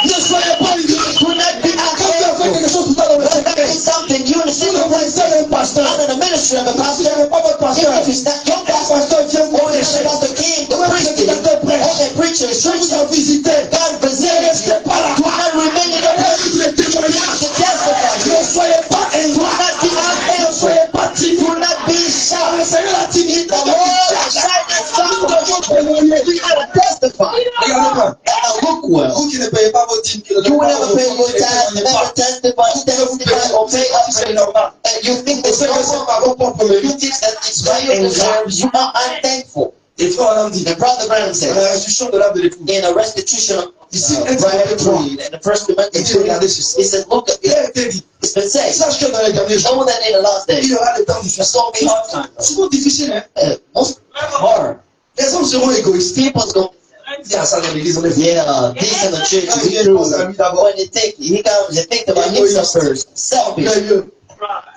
Ne soyez pas inquiets. Do not be Quand tu as fait unthankful. quelque chose tout à l'heure, When that is something you in a vous single ne place, connaissez un pasteur. under the ministry of a Si pastor, ce n'est pas votre pasteur, if it's not your un pastor, pasteur vient vous or it's prêcher. not the king, the Ou un priest, prédicateur or prêche. the preacher is Je vous preaching, ai visité. God Ne visits you. restez pas là. Do not remain in the place Avec les témoignages. to testify. Ne soyez pas Do ingrat. not be Ne unthankful. soyez pas timide. Do not be shy. Le Seigneur la timidité. The Lord is shyness. Nous devons témoigner. You gotta testify. Regardez-moi. Now look well. Vous qui ne payez pas vos dîmes, qui ne You will donnez pas never vos pay your offrandes, qui ne tithe, témoignez never pas. testify, testify, or pay up. C'est normal. And you think Vous it's savez que c'est normal. par vos propres You mérites. think that it's by your deserves. You are unthankful. Et frère Adam dit, And Brother Branham dans says, la restitution de l'âme de l'époux, in a restitution of ici, private greed, and the first il Timothy dit, 2, regardez ceci. he said, look at Il it. a été dit, It's been said, sache que dans les derniers jours, know that in the last days, il y aura des temps there's difficiles. going to be hard times. Souvent difficiles, hein. Most hard. Les hommes seront égoïstes. People's go, Il y a ça dans l'église, on est fait. yeah, this in the church, Quand il we vient, il pense à true. lui d'abord. When he comes, they think about himself first. Selfish. Orgueilleux.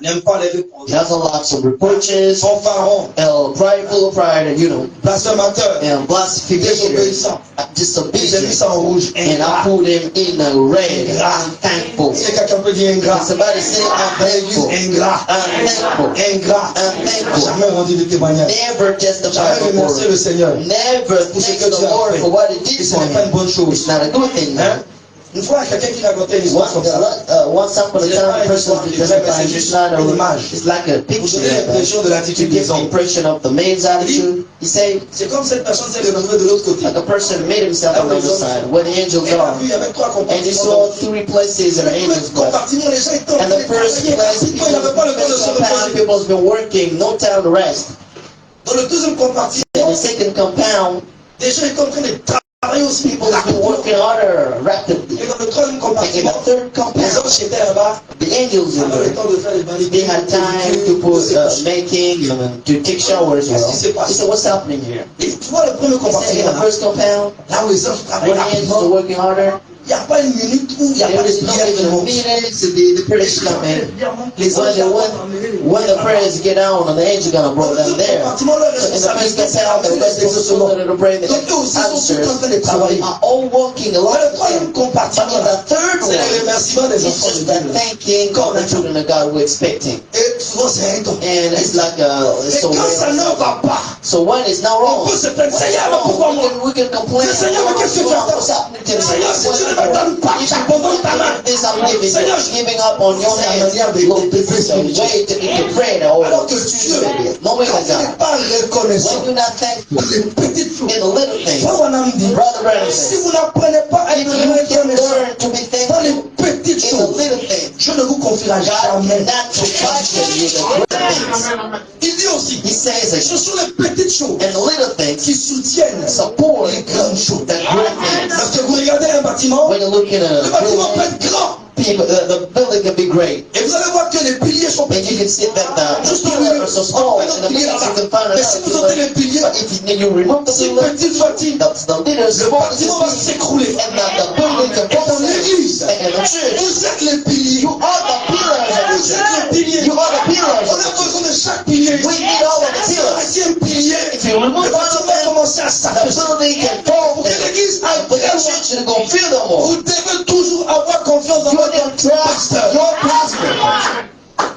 N'aime pas les réponses. Doesn't like some reproaches, Fanfaron. prideful of pride, and Blasphémateur. and blasphemators, Désobéissant. J'ai mis disobedient. ça en rouge. And I Ingrat. put him in a red. Ingrat. Unthankful. Si quelqu'un peut dire ingrat, Somebody say unthankful. ingrat. Unthankful. Ingrat. Unthankful. Jamais rendu de témoignage. Never testify Jamais remercié before. le Seigneur. Never thank the Lord for what He Et did ce for n'est pas une him. bonne chose. It's not a good thing, Hein? man. Une fois, quelqu'un qui racontait une histoire comme ça. Once upon a time, a person to testify, it's not a it's like a Vous picture donnez l'impression de to l'attitude give des the hommes. impression of the man's attitude. He said, C'est comme cette personne s'est retrouvée de l'autre côté. like a person made himself on the other side, where the angels Elle a are. vu, il y avait trois And he compartiments. saw three places and Le angels premier left. compartiment, les gens étaient en And train the de first travailler. place, Rapidement, il n'avait pas le temps de se reposer. people has been working, no time to rest. Dans le deuxième compartiment, In the second compound, des gens étaient en train de travailler aussi. people has been working harder rapidly. Et dans le troisième In compartiment, the third les compound, hommes qui étaient là-bas the angels in avaient le there. temps de faire les validités. They had time to put making, to take showers. Well, he said, "What's happening here?" Et tu vois le premier He said, "In the compartiment, first compound, là où les hommes travaillent when the angels are rapidement, working harder, Il n'y a pas une minute où il n'y a pas de There is not prière qui even a monte. minute to the prayers come in. Les anges When the prayers get down, and the angel gonna bring them there. So in the physical sound, the rest is also going to bring the answers. So we are all working along Le the troisième same. But in compartiment, the third c'est le one, remerciement des it's enfants de just the Dieu. thanking of the children of God we're expecting. Et souvent c'est un don. And it's like Et so. quand ça ne va pas, So when it's not on wrong, peut se plaindre. when Seigneur, it's mais pourquoi wrong, moi? we can complain. Seigneur, mais qu'est-ce que tu as What's happening to me? Seigneur, si tu ne me donnes pas, j'abandonne ta main. This I'm giving Seigneur, you, giving up on your c'est la hands. manière de Look, this is a spirituel. way to pray that all Alors que the Dieu, no way quand to tu n'es God. pas reconnaissant When you're not thankful pour les petites in choses, the little things, Frère Branham dit, Brother Branham si says, vous n'apprenez pas à if être you can reconnaissant learn to be dans les thankful petites in the choses, little things, je ne vous confiera God jamais. cannot provide you the great things. Il dit aussi, He says that ce sont les petites choses and the little things qui soutiennent support les grandes choses. the great things. Lorsque vous regardez un bâtiment, When you look at le a bâtiment peut building, être grand. people, the building can be great. Et vous allez voir que les piliers sont And you petits. can see that the Juste au pillars milieu, are so on small, peut and the notre pilier pillars you là-bas. can find Mais si vous ôtez les piliers, but if you remove the si pillar, petit soit-il, the little le small bâtiment va s'écrouler. and the building can Et dans fall. l'église, And the church, vous êtes les piliers. you are the pillars of the Vous êtes church. les piliers. You are the pillars On of the a church. besoin de chaque pilier. We need all of the Si pillars. on a un pilier, If you remove le one of bâtiment va them, commencer à the s'affaisser. building can fall. Pour que l'église aille But the très loin, church is going to feel them more. vous devez toujours avoir confiance dans You votre can trust pasteur. your pastor.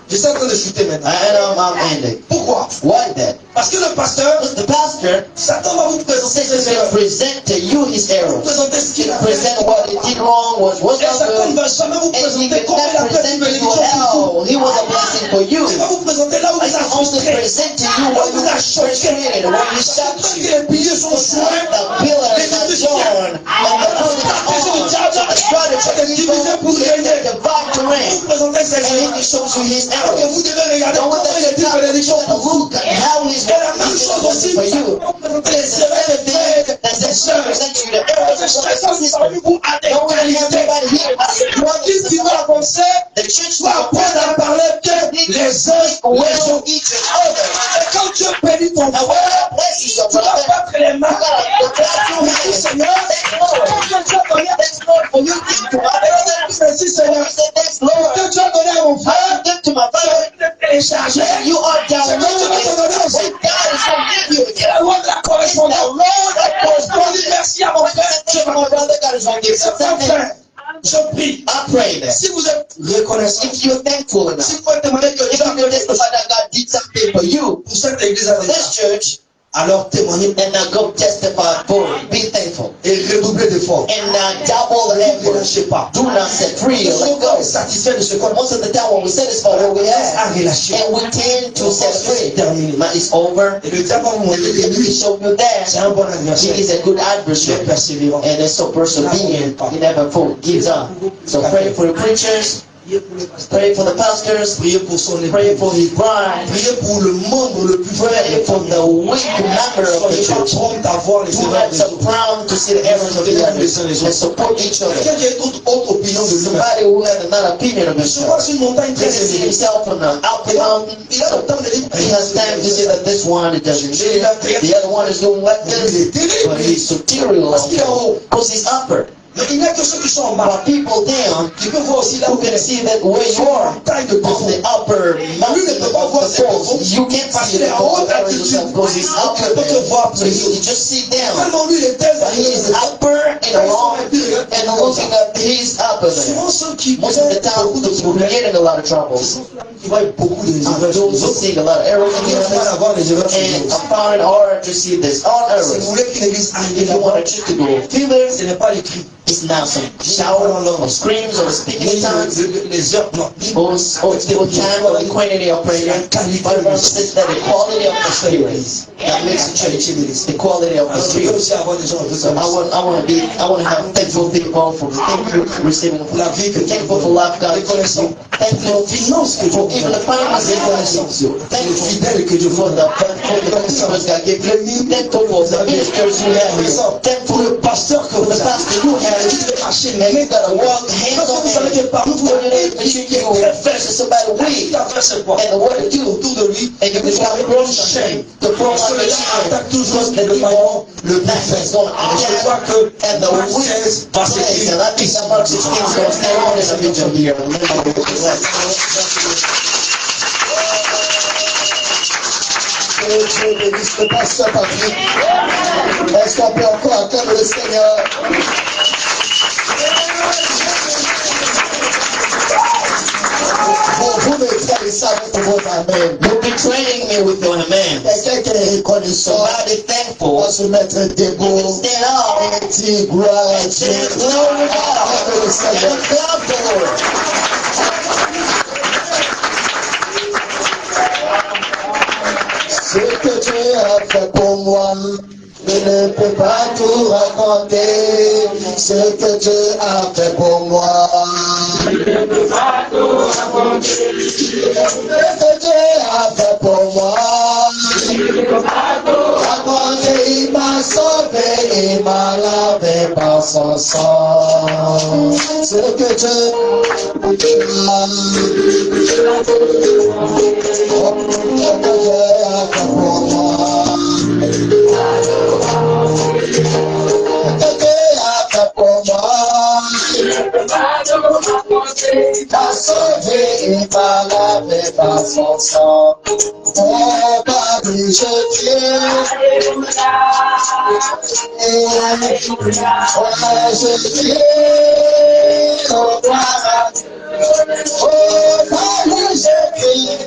Je suis en train de chuter maintenant. And I'm ending. Pourquoi? Why that? Parce que le pasteur, Because the pastor Satan va vous présenter says ses to erreurs. present to you his Vous errors. présenter ce qu'il a fait. Present what he did wrong, what was Et Satan ne not va jamais vous good. And he présenter could comme il a not fait present une to you bénédiction pour vous. how he was a blessing for you. Il va vous présenter là où I vous a can only frustré. present to you Là what où you vous a were choqué. frustrated, what you Tant shocked que you. les piliers sont joints, The pillars les are musiciens, joined, and the building is on. So the strategy c'est divisé pour régner. divide to Vous reign. présentez ses And erreurs. he shows you his Alors que errors. vous devez regarder Don't comment let il a the dit bénédiction and pour vous. look at how he's Et la même chose aussi, for you. vous présentez It's les the erreurs same des thing frères, that des says sœurs. present you the errors of Chacun the parmi sister. vous a des Don't let qualités. everybody here has L'église qui va avancer the church doit apprendre à parler que les uns les will autres. each other. Et quand Dieu bénit ton And frère, when God blesses your tu dois brother, battre les you mains. gotta clap your Merci hands. Seigneur. Thank Lord. Que Dieu a donné. Thanks Lord for you give to my brother. Merci Seigneur. You say thanks Lord. Que Dieu a donné à mon I frère. give to my brother. Télécharger. You are downloading Seigneur, what God is going to give you. c'est la loi de la It's the correspondance. Lord that Je corresponds. dis merci à mon frère. Thank you, my brother. God is going to give you C'est mon something. frère. Je prie. I pray that Si vous êtes reconnaissant, if you're thankful enough, si vous pouvez témoigner que if Dieu a you can fait testify that God did something for you, pour cette église for this church, alors témoignez and now go testify for it. Be thankful. et redoublez d'efforts. And double the Ne effort. lâchez pas. Do not set free. Nous Let sommes go. satisfaits de ce qu'on a. Most of the time when we satisfy what we À have, relâcher. and we tend to set free. Terminé. But it's over. Et le diable va vous And montrer the que enemy lui, show you c'est that un bon he adversaire. is a good Il est adversary. persévérant. And is so perseverant. He never gives up. So pray for the preachers. Priez pour les pasteurs. Pray for the pastors. Priez pour son Pray époux. for his bride. Priez pour le membre le plus Pray faible. for the weak member of the Soyez pas church. prompt à voir les Do erreurs not des autres. surround to see the errors of the others and support each other. Quelqu'un qui a toute autre opinion de lui-même. Somebody who has another opinion of Se voit himself. sur une montagne He très can see élevée. himself on the alpine mountain. Il a le temps de dire, He has time to see that this one it doesn't do that. The other one is doing like this. But he's superior because he's upper. Mais il n'y a que ceux qui sont en bas But people down qui peuvent voir aussi là who où can see that where you are montagne de on défaut. the upper mountain of the falls. You can't see the whole area because he's up Il peut there. te voir So you just see down. Tellement lui il est tel But he is upper and along and looking up, he's upper there. souvent ceux qui Most of the time, we get in a lot of troubles. qui voient beaucoup de And erreurs. those who see a lot of errors in Qui ont du mal à here, voir les erreurs sur and les I autres. found it hard to see this. All Si vous errors. voulez qu'une église aille If you want là-bas, a church to go further, ce n'est pas les cris. it's not some shout or screams or speaking in tongues. Les heures, non. Or time or the quantity of prayer. But it's that the quality of the spirit that makes the church. The quality of the Alors, tu peux spirit. aussi avoir des gens un peu So comme ça. I want to have thankful people for thankful receiving, La vie que thankful for life God gives you, thankful for even the finances God gives you, thankful Fidèle que Dieu for vous the customers God gives you, thankful for the ministers you have, Pour thankful le pasteur que for the pastor you have, and you gotta walk hands on hands. You somebody weak, and the word of you, and you become grown shame. The promise attaque toujours les démons, le business. Je crois que and the weak plays, and I think that Mark 16 is going to stand on this picture here. Dieu bénisse le pasteur Patrick. Est-ce qu'on peut encore attendre le Seigneur? Vous me trahissez avec votre amen. You'll be training me with your amen. Quelqu'un qui est reconnaissant. Somebody thankful. Va se mettre debout. Stand up. Et dire gloire à Dieu. Glory to God. And clap the Lord. Ce que Dieu a fait pour moi, je ne peux pas tout raconter. Ce que Dieu a fait pour moi, je ne peux pas tout raconter. Ce que Dieu a fait pour moi, je ne peux pas tout raconter. Il m'a sauvé, il m'a lavé par son sang. Ce que Dieu a fait pour moi. T'as sauvé et t'as lavé par son sang. On va lui jeter. On va jeter. On va lui jeter.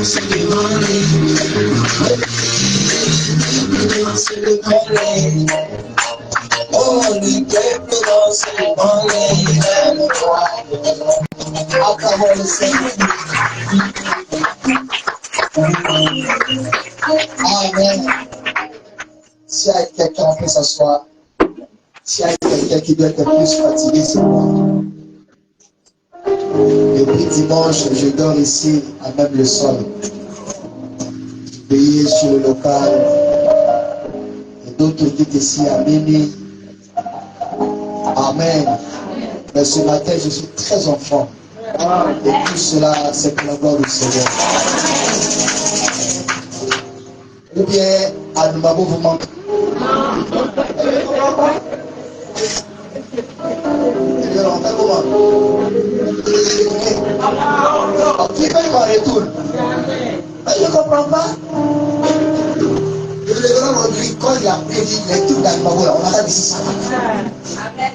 danser le volet. Danser le volet. Oh, le peuple danse le volet. Acclamons le Seigneur. Amen. S'il y a quelqu'un qui peut s'asseoir, s'il y a quelqu'un qui doit être plus fatigué, c'est moi. Depuis dimanche, je dors ici, à même le sol. Payé sur le local. Et d'autres quittent ici à minuit. Amen. Mais ce matin, je suis très en forme. Et tout cela, c'est pour la gloire du Seigneur. Ou bien, à Noumabo vous manque. Qui peut me retourner? Je ne comprends pas. Le grand Rodrigue, quand il a prédit les trucs d'Almabo, on a dit ça.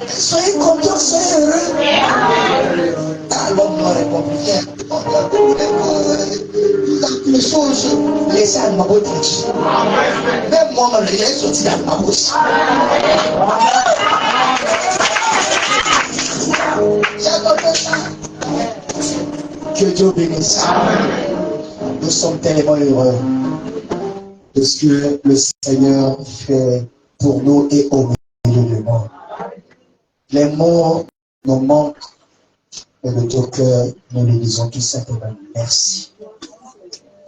Soyez contents, soyez heureux. Alors, on aurait compliqué. Toutes les choses, laissez Almabo tranquille. Même moi, je l'ai sorti d'Almabo. Que Dieu bénisse. Nous sommes tellement heureux de ce que le Seigneur fait pour nous et au milieu du monde. Les mots nous manquent, et de tout cœur, nous lui disons tout simplement merci.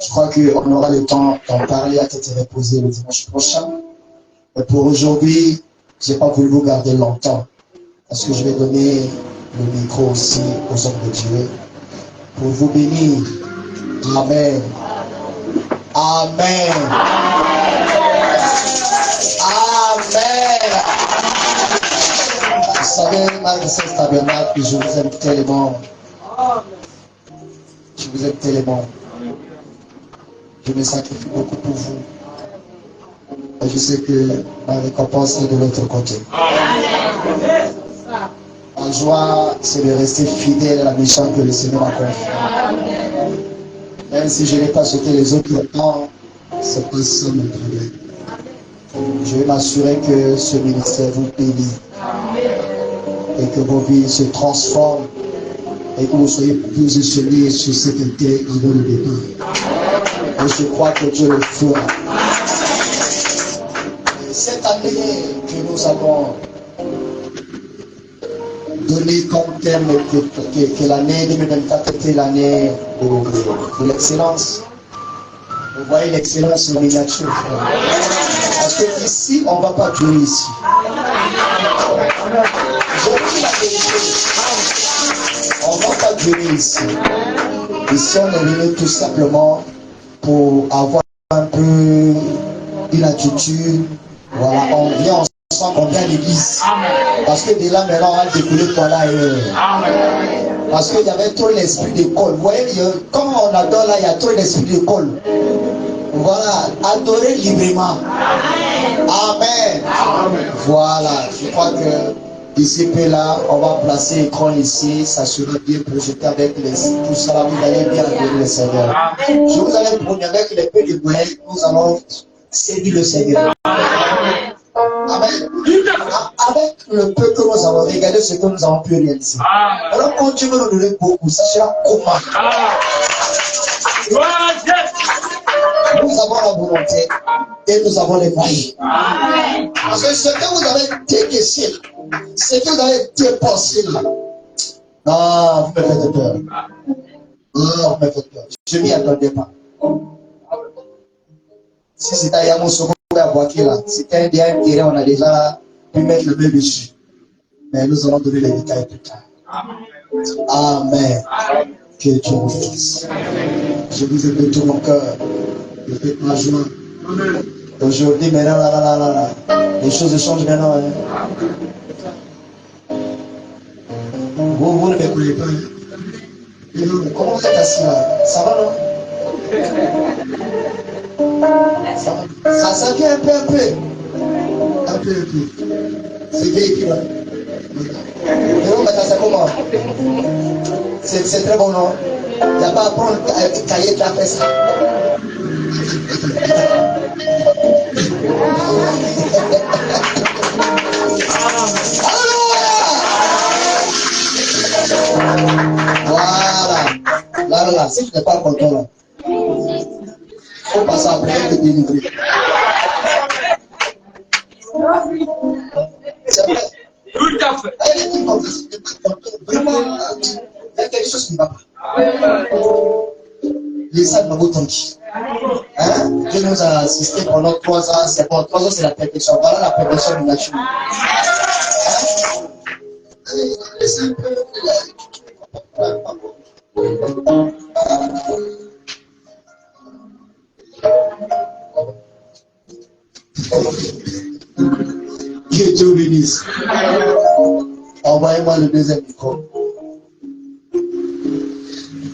Je crois qu'on aura le temps d'en parler à tête reposée le dimanche prochain. Et pour aujourd'hui, je n'ai pas voulu vous garder longtemps, parce que je vais donner le micro aussi aux hommes de Dieu pour vous bénir. Amen. Amen. Amen. Vous savez, malgré ce tabernacle, je vous aime tellement. Je vous aime tellement. Je me sacrifie beaucoup pour vous. Et je sais que ma récompense est de l'autre côté. Ma joie, c'est de rester fidèle à la mission que le Seigneur m'a confiée. Même si je n'ai pas ce que les autres ont, c'est pas ça mon problème. Je vais m'assurer que ce ministère vous bénit et que vos vies se transforment et que vous soyez positionnés sur cette terre avant le départ. Et je crois que Dieu le fera. Cette année que nous avons donné comme thème que l'année 2024 était l'année de l'excellence. Vous voyez l'excellence en miniature, frère. Parce que ici, on ne va pas durer ici. Je dis la vérité. On ne va pas durer ici. Ici, on est venu tout simplement pour avoir un peu une attitude. Voilà, on vient ensemble, on vient à l'église. Parce que de là, maintenant, on va découler pour là ailleurs. Parce qu'il y avait trop l'esprit d'école. Vous voyez, comme on adore là, il y a trop l'esprit d'école. Voilà, adorer librement. Amen. Amen. Voilà, je crois que ici, là, on va placer l'écran ici, ça sera bien projeté avec les. Tout ça, vous allez bien adorer le Seigneur. Je vous allez prendre avec les peu de moyens, nous allons servir le Seigneur. Amen. Avec le peu que nous avons, regardez ce que nous avons pu réaliser. Alors, quand Dieu veut nous donner beaucoup, ça sera comment? Nous avons la volonté et nous avons les moyens. Parce que ce que vous avez décaissé, ce que vous avez dépensé là, non, vous me faites peur. Non, vous me faites peur. Je ne m'y attendais pas. Si c'était à Yamoussoukou à Boaké là, c'était un bien intérêt, on a déjà pu mettre le même dessus. Mais nous allons donner les détails plus tard. Amen. Que Dieu vous fasse. Je vous aime de tout mon cœur. Je fais ma joie. Aujourd'hui, maintenant, là. Les choses changent maintenant. Hein. Vous ne me connaissez pas. Hein. Comment vous êtes assis là? Ça va, non? Ça vient un peu. Un peu. C'est bien écrit là. Et vous mettez ça comment? C'est très bon, non? Il n'y a pas à prendre un cahier de la presse. Voilà. Là. Si tu n'es pas content, là, faut passer après et te délivrer. C'est vrai. Tout à fait. Vraiment, il y a quelque chose qui ne va pas. Les sacs m'ont tranquille. Hein? Dieu nous a assisté pendant 3 ans. C'est bon, 3 ans, c'est la perfection. Voilà la perfection de la chose. Que Dieu bénisse. Envoyez-moi le deuxième micro.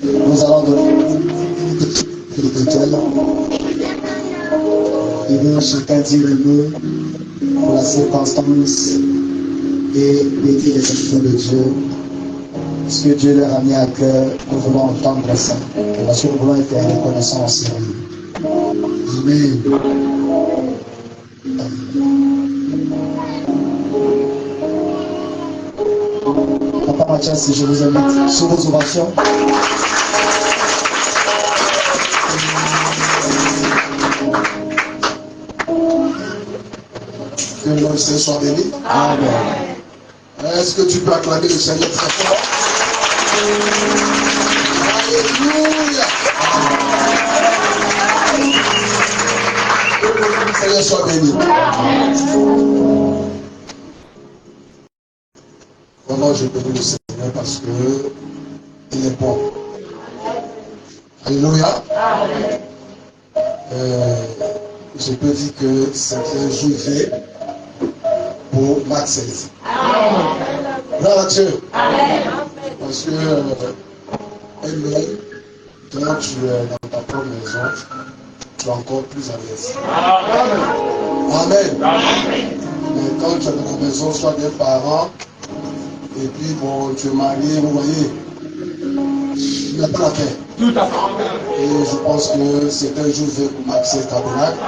Nous allons donner et bien chacun dire un mot pour la circonstance et bénir les enfants de Dieu. Ce que Dieu leur a mis à cœur, nous voulons entendre ça. Parce que nous voulons être reconnaissants au Seigneur. Amen. Papa Mathias, je vous invite sur vos ovations. Que le nom du Seigneur soit béni. Amen. Est-ce que tu peux acclamer le Seigneur très fort? Alléluia. Que le nom du Seigneur soit béni. Vraiment, je bénis le Seigneur parce que il est bon. Alléluia. Je peux dire que c'est un jour fait pour Max. Gloire à Dieu. Parce que quand tu es dans ta propre maison, tu es encore plus à l'aise. Amen. Mais quand tu es dans la maison, soit des parents, et puis bon, tu es marié, vous voyez, il n'y a pas la paix. Tout à fait. Et je pense que c'est un jour fait pour Max Tabernacle.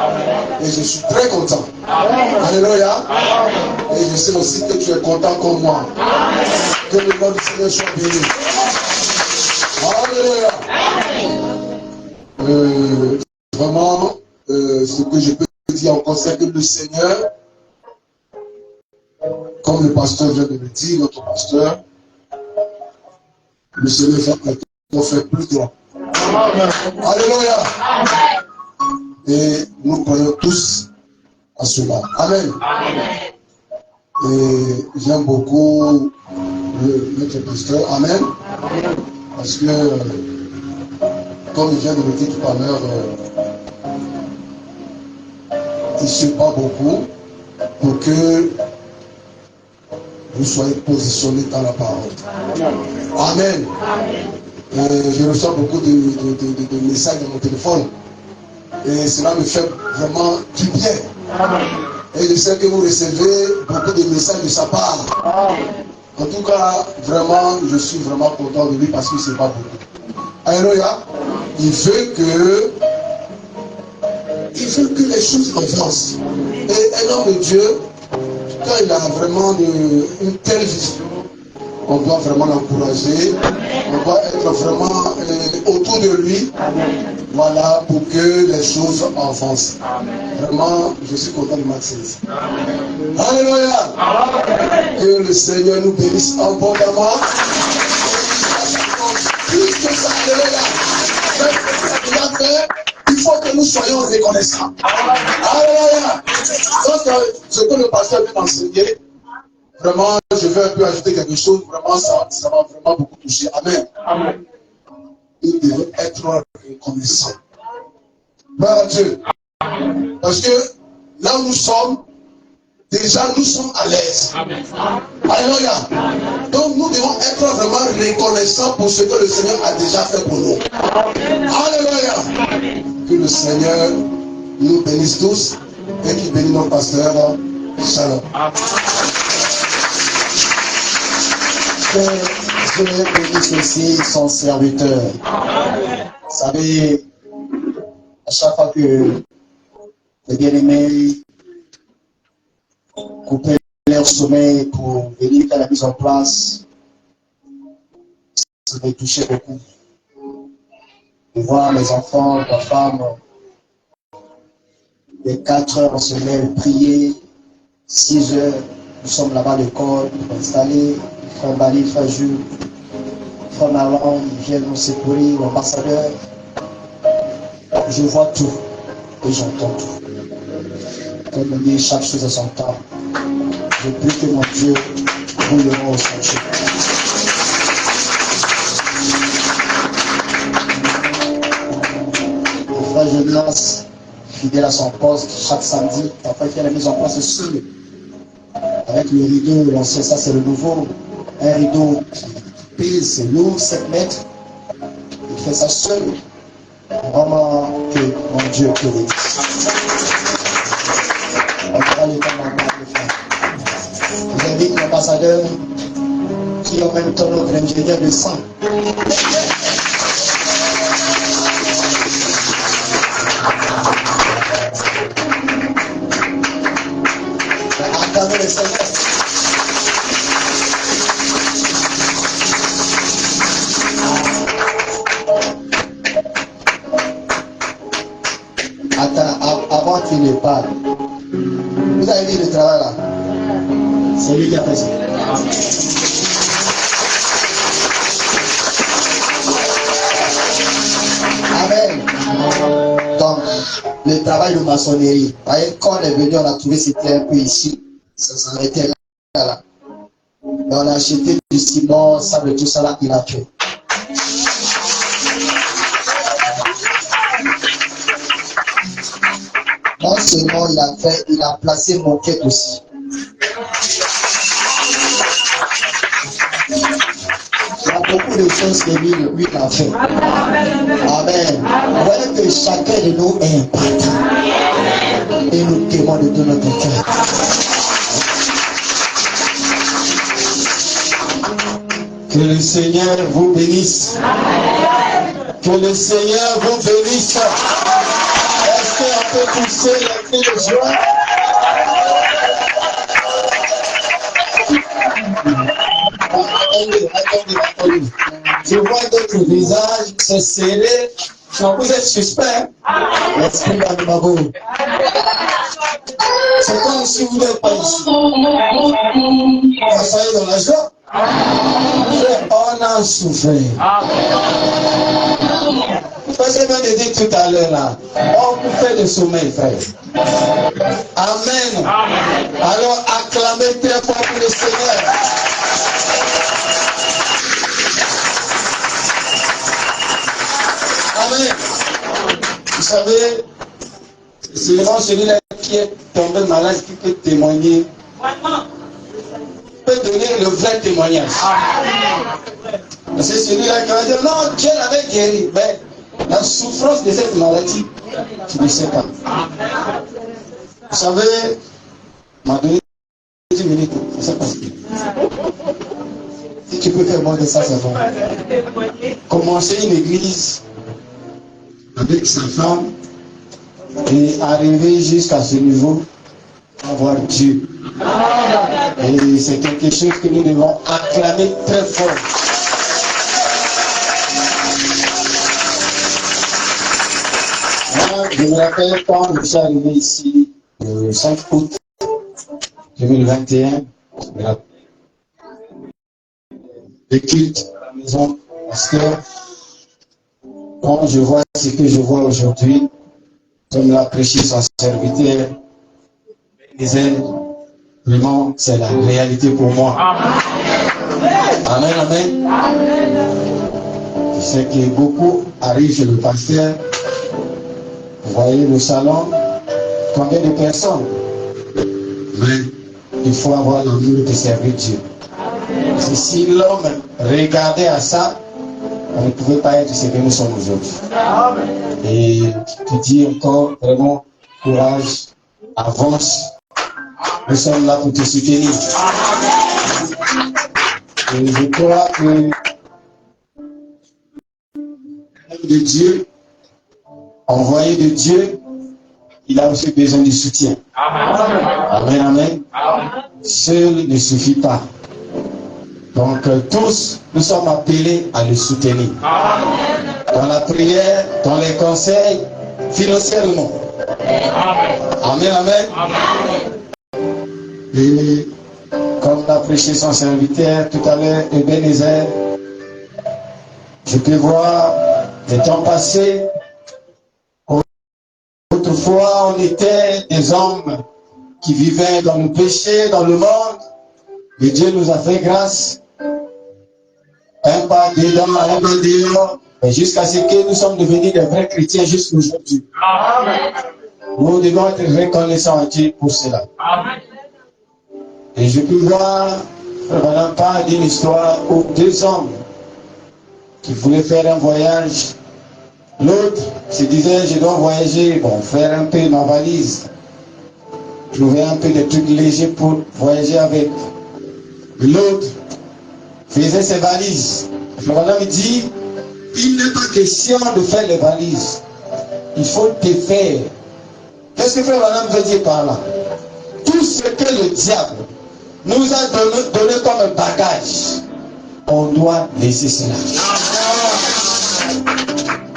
Et je suis très content. Alléluia. Et je sais aussi que tu es content comme moi. Que le nom du Seigneur soit béni. Alléluia. Vraiment, ce que je peux dire encore, c'est que le Seigneur, comme le pasteur vient de le dire, notre pasteur, le Seigneur fait plus grand. Alléluia. Et nous croyons tous à cela. Amen. Et j'aime beaucoup notre pasteur. Amen. Parce que, comme il vient de le dire tout à l'heure, il se bat beaucoup pour que vous soyez positionnés dans la parole. Amen. Je reçois beaucoup de messages dans mon téléphone. Et cela me fait vraiment du bien. Et je sais que vous recevez beaucoup de messages de sa part. En tout cas, vraiment, je suis vraiment content de lui parce qu'il ne sait pas beaucoup. Alléluia. Il veut que les choses avancent. Et un homme de Dieu, quand il a vraiment une telle vision, on doit vraiment l'encourager, on doit être vraiment autour de lui, voilà, pour que les choses avancent. Vraiment, je suis content de Maxence. Alléluia. Que le Seigneur nous bénisse abondamment. Plus que ça, alléluia. Il faut que nous soyons reconnaissants. Alléluia. Donc, ce que le pasteur vient d'enseigner, vraiment, je vais un peu ajouter quelque chose. Vraiment, ça va vraiment beaucoup toucher. Amen. Amen. Il devait être reconnaissant. Gloire à Dieu. Parce que là où nous sommes, déjà nous sommes à l'aise. Alléluia. Donc nous devons être vraiment reconnaissants pour ce que le Seigneur a déjà fait pour nous. Alléluia. Que le Seigneur nous bénisse tous et qu'il bénisse nos pasteurs. Shalom. Que Dieu bénisse aussi son serviteur. Vous savez, À chaque fois que les bien-aimés coupaient leur sommeil pour venir à la mise en place, ça me touchait beaucoup. De voir mes enfants, ma femme, les 4 heures on se lève, prier, 6 heures, nous sommes là-bas à l'école, installés, frère Bali, frère Jules, frère Marlon, ils viennent nous secourir, l'ambassadeur. Je vois tout et j'entends tout. Comme on dit, chaque chose à son temps. Je prie que mon Dieu roulera au son. Le frère Jonas, fidèle à son poste, chaque samedi, après qu'il y a la mise en place seul. Avec le rideau, l'ancien, ça c'est le nouveau. Un rideau qui pèse, c'est lourd, 7 mètres. Il fait ça seul. Vraiment que mon Dieu te bénisse. On prend le temps d'en parler. J'invite l'ambassadeur qui est en même temps notre ingénieur de sang. Acclamez le Seigneur. Attends, avant qu'il ne parle, vous avez vu le travail là? C'est lui qui a fait ça. Amen. Donc, le travail de maçonnerie. Vous voyez, quand on est venu, on a trouvé c'était un peu ici. Ça s'arrêtait là. Et on a acheté du ciment, sable, tout ça là, il a fait. Non seulement il a fait, il a placé mon quête aussi. Il y a beaucoup de choses que lui a fait. Amen. Vous voyez que chacun de nous est important. Et nous témoignons de tout notre cœur. Que le Seigneur vous bénisse. Que le Seigneur vous bénisse. Est-ce qu'on peut pousser les cris de joie? Attendez. Je vois d'autres visages se serrer. Donc vous êtes suspect. L'esprit va nous. C'est comme si vous n'êtes pas ici. Vous soyez dans la joie. On a souffert. Parce que je viens de dire tout à l'heure là, on vous fait le sommeil, frère. Amen. Alors acclamez très fort pour le Seigneur. Amen. Vous savez, c'est vraiment celui-là qui est tombé malade qui peut témoigner. Peut donner le vrai témoignage. C'est celui-là qui va dire non, Dieu l'avait guéri. Mais la souffrance de cette maladie, tu ne sais pas. Vous savez, m'a donné 10 minutes, ça passe. Si tu peux faire moins de ça, c'est bon. Commencer une église avec sa femme et arriver jusqu'à ce niveau, avoir Dieu. Et c'est quelque chose que nous devons acclamer très fort. Moi, je me rappelle quand je suis arrivé ici le 5 août 2021, le culte à la maison, parce que quand je vois ce que je vois aujourd'hui, comme l'a prêché son serviteur, disait, vraiment, c'est la réalité pour moi. Amen, amen. Je sais que beaucoup arrivent chez le pasteur. Vous voyez le salon, combien de personnes? Mais il faut avoir l'amour de servir Dieu. Parce que si l'homme regardait à ça, on ne pouvait pas être ce que nous sommes aujourd'hui. Et je te dis encore vraiment courage, avance. Nous sommes là pour te soutenir. Et je crois que l'homme de Dieu envoyé de Dieu, il a aussi besoin du soutien. Amen, amen. Seul ne suffit pas. Donc tous, nous sommes appelés à le soutenir. Dans la prière, dans les conseils, financièrement. Amen, amen. Et comme l'a prêché son serviteur tout à l'heure, Ebenezer, je peux voir les temps passés. Autrefois, on était des hommes qui vivaient dans le péché, dans le monde. Et Dieu nous a fait grâce. Un pas dedans, un pas dehors. Et jusqu'à ce que nous sommes devenus des vrais chrétiens jusqu'aujourd'hui. Nous devons être reconnaissants à Dieu pour cela. Et je peux voir, on parle d'une histoire où deux hommes qui voulaient faire un voyage. L'autre se disait, je dois voyager, bon, faire un peu ma valise. Trouver un peu de trucs légers pour voyager avec. L'autre faisait ses valises. Le bonhomme dit, il n'est pas question de faire les valises. Il faut te faire. Qu'est-ce que Frère Branham veut dire par là? Tout ce que le diable nous a donné comme bagage, on doit laisser cela.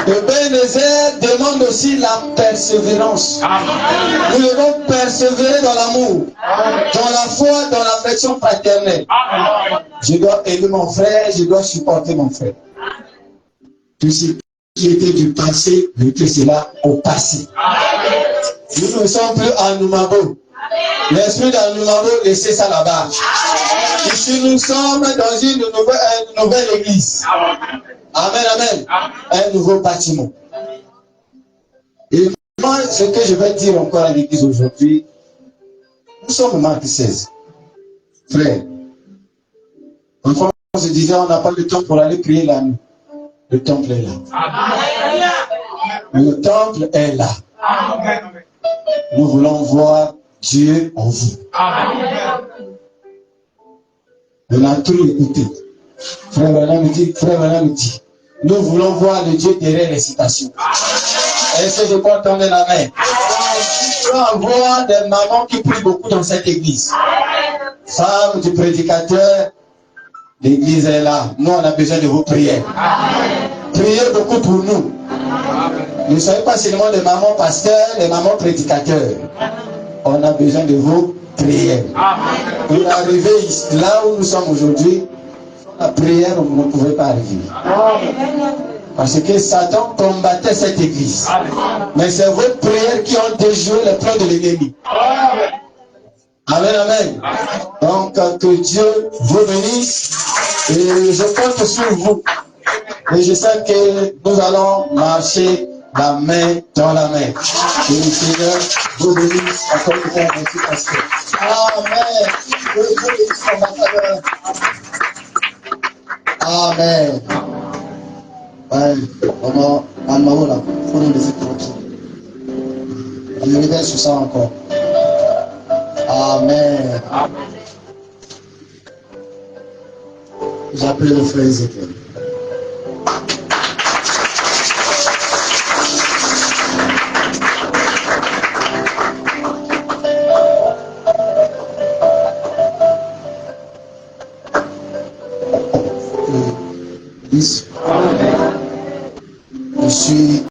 Ebenezer demande aussi la persévérance. Nous devons persévérer dans l'amour, dans la foi, dans l'affection fraternelle. Je dois aimer mon frère, je dois supporter mon frère. Tout ce qui était du passé, mettez cela au passé. Nous ne sommes plus à Numabo. L'esprit d'Anumabo, laissez ça là-bas. Ici, nous sommes dans une nouvelle église. Amen, amen. Un nouveau bâtiment. Et moi, ce que je vais dire encore à l'église aujourd'hui, nous sommes Marc 16. Frère, en France, on se disait, on n'a pas le temps pour aller prier la nuit. Le temple est là. Le temple est là. Nous voulons voir Dieu en vous. On a tout écouté. Frère Branham me dit, nous voulons voir le Dieu derrière les citations. Est-ce que je peux entendre la main? Nous voulons voir des mamans qui prient beaucoup dans cette église. Femmes du prédicateur, l'église est là. Nous, on a besoin de vos prières. Priez beaucoup pour nous. Ne soyez pas seulement des mamans pasteurs, des mamans prédicateurs. On a besoin de vos prières. Pour arriver là où nous sommes aujourd'hui, la prière, vous ne pouvez pas arriver. Parce que Satan combattait cette église. Mais c'est vos prières qui ont déjoué les plans de l'ennemi. Amen, amen. Donc, que Dieu vous bénisse. Et je compte sur vous. Et je sais que nous allons marcher la main dans la main. Que le Seigneur vous bénisse encore une fois. Merci, pasteur. Amen. Que Dieu bénisse l'ambassadeur. Amen. Ouais, vraiment, Anne-Marie, là, il faut nous laisser tranquille. Je reviens sur ça encore. Amen. J'appelle le frère Ézéchiel. Je suis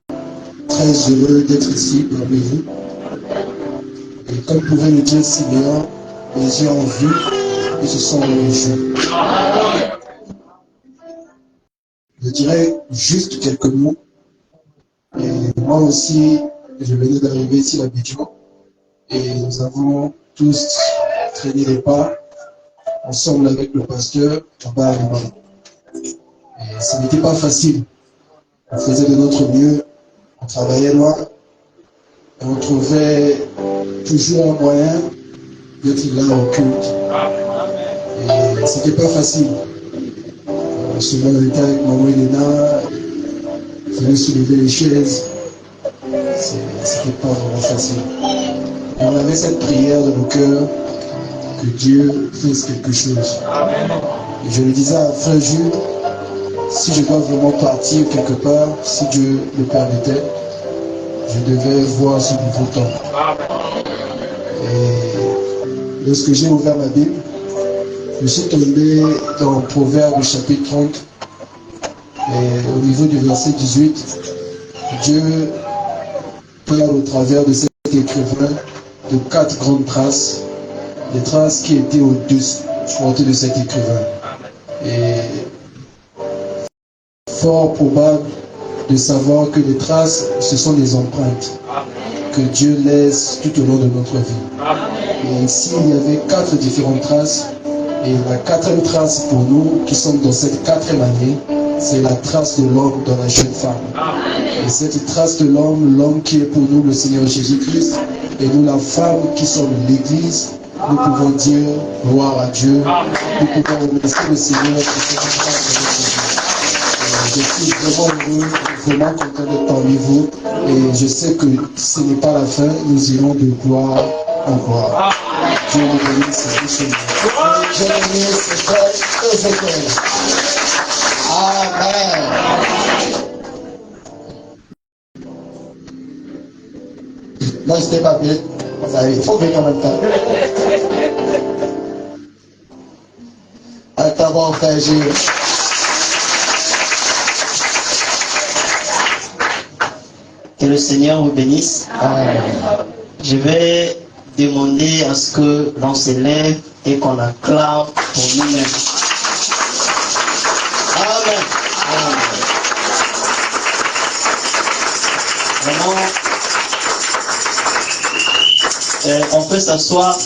très heureux d'être ici parmi vous. Et comme pouvait le dire Siméon, les yeux ont vu et se sont réjouis. Je dirais juste quelques mots. Et moi aussi, je venais d'arriver ici à Abidjan. Et nous avons tous traîné les pas ensemble avec le pasteur là-bas à Lima. Et ce n'était pas facile. On faisait de notre mieux, on travaillait loin, et on trouvait toujours un moyen d'être là au culte. Et c'était pas facile. Souvent on était avec maman Elena, il fallait soulever les chaises. C'était pas vraiment facile. Et on avait cette prière dans nos cœurs que Dieu fasse quelque chose. Et je le disais à Frère Jules, si je dois vraiment partir quelque part, si Dieu le permettait, je devais voir ce nouveau temps. Et lorsque j'ai ouvert ma Bible, je suis tombé dans Proverbe chapitre 30. Et au niveau du verset 18, Dieu parle au travers de cet écrivain de 4 grandes traces, des traces qui étaient au-dessus de cet écrivain. Et fort probable de savoir que les traces, ce sont des empreintes que Dieu laisse tout au long de notre vie. Et ici, il y avait 4 différentes traces. Et la 4e trace pour nous, qui sommes dans cette 4e année, c'est la trace de l'homme dans la jeune femme. Et cette trace de l'homme, l'homme qui est pour nous le Seigneur Jésus-Christ, et nous la femme qui sommes l'Église, nous pouvons dire gloire à Dieu. Nous pouvons remercier le Seigneur pour cette trace de notre vie. Je suis vraiment heureux, vraiment content d'être parmi vous. Et je sais que ce n'est pas la fin, nous irons de gloire en gloire. Dieu nous bénisse richement. Jérémie, c'est frère Ézéchiel. Amen. Non, je n'étais pas bien. Il faut venir en même temps. Attends, mon frère Gilles. Que le Seigneur vous bénisse. Amen. Je vais demander à ce que l'on se lève et qu'on acclame pour nous-mêmes. Amen. Vraiment, on peut s'asseoir.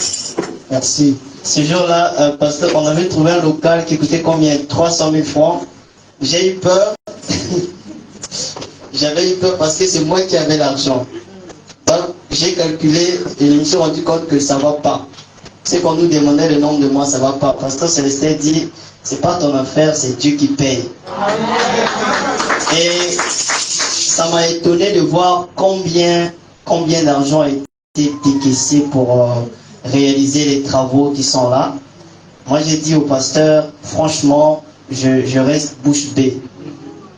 Merci. Ce jour-là, parce qu'on avait trouvé un local qui coûtait combien? 300 000 francs. J'ai eu peur. J'avais eu peur parce que c'est moi qui avais l'argent. Donc, j'ai calculé et je me suis rendu compte que ça ne va pas. C'est qu'on nous demandait le nombre de mois, ça ne va pas. Pasteur Célestin dit, c'est pas ton affaire, c'est Dieu qui paye. Et ça m'a étonné de voir combien d'argent a été décaissé pour réaliser les travaux qui sont là. Moi, j'ai dit au pasteur, franchement, je reste bouche bée.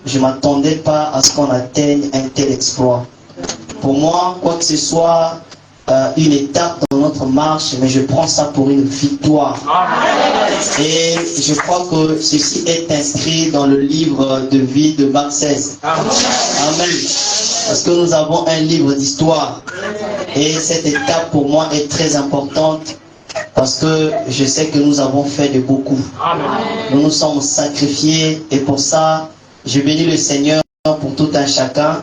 Je ne m'attendais pas à ce qu'on atteigne un tel exploit. Pour moi, quoi que ce soit une étape dans notre marche, mais je prends ça pour une victoire. Et je crois que ceci est inscrit dans le livre de vie de Marc 16. Amen. Parce que nous avons un livre d'histoire. Et cette étape pour moi est très importante. Parce que je sais que nous avons fait de beaucoup. Nous nous sommes sacrifiés. Et pour ça, je bénis le Seigneur pour tout un chacun.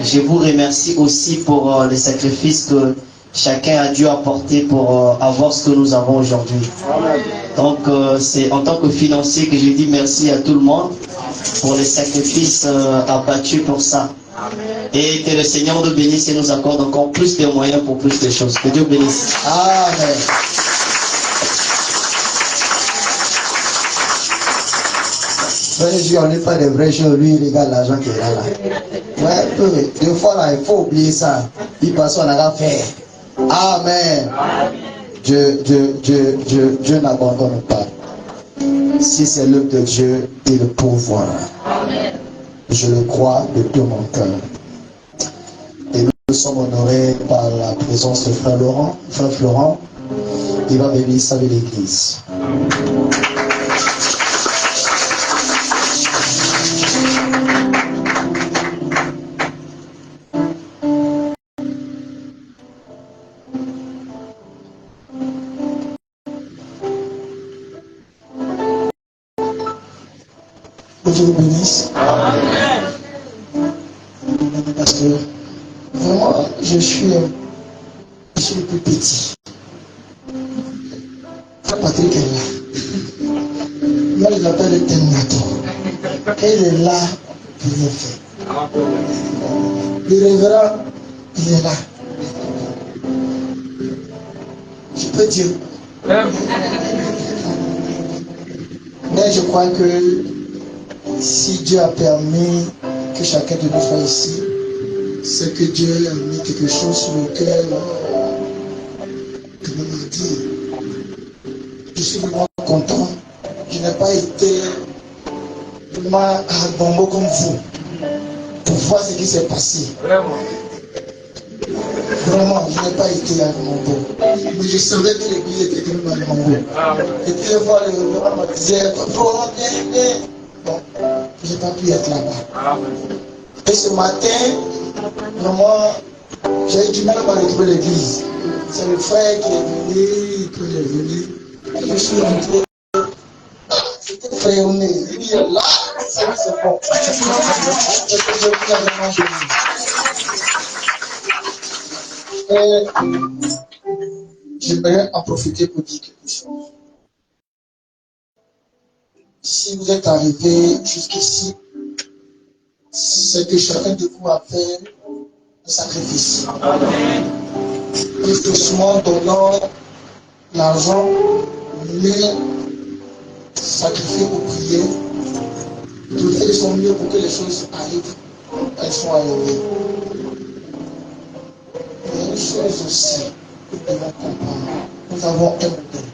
Je vous remercie aussi pour les sacrifices que chacun a dû apporter pour avoir ce que nous avons aujourd'hui. Donc c'est en tant que financier que je dis merci à tout le monde pour les sacrifices abattus pour ça. Et que le Seigneur nous bénisse et nous accorde encore plus de moyens pour plus de choses. Que Dieu bénisse. Amen. On n'est pas des vrais gens, lui il regarde l'argent qui est là. Ouais, deux fois là, il faut oublier ça. Il passe, on a fait. Amen. Dieu n'abandonne pas. Si c'est l'œuvre de Dieu, il le pourvoira. Je le crois de tout mon cœur. Et nous sommes honorés par la présence de Frère Laurent. Frère Florent, il va bénir sa vie l'église. Que Dieu vous bénisse. Amen. Pasteur, vraiment, je suis le plus petit. Frère Patrick est là. Moi, je l'appelle le Terminator. Il est là pour rien faire. Le révérend, il est là. Je peux dire. Mais je crois que si Dieu a permis que chacun de nous soit ici, c'est que Dieu a mis quelque chose sur le cœur que l'on a dit. Je suis vraiment content. Je n'ai pas été vraiment à Bombo comme vous pour voir ce qui s'est passé. Vraiment, je n'ai pas été à Mongo. Mais je savais que l'église était quand même à Mongo. Et puis une fois, le gouvernement me disait, vraiment bien. Bon, je n'ai pas pu être là-bas. Et ce matin, vraiment, j'ai eu du mal à retrouver l'église. C'est le frère qui est venu, qui est venu. Et je suis rentré. C'était frère au nez. Il dit là, c'est bon. Parce que je suis vraiment béni. Et j'aimerais en profiter pour dire quelque chose. Si vous êtes arrivé jusqu'ici, c'est que chacun de vous a fait un sacrifice. Et doucement donnant l'argent, mais sacrifier pour prier, de faire de son mieux pour que les choses arrivent, elles sont arrivées. Il y a une chose aussi que nous devons comprendre. Nous avons un modèle.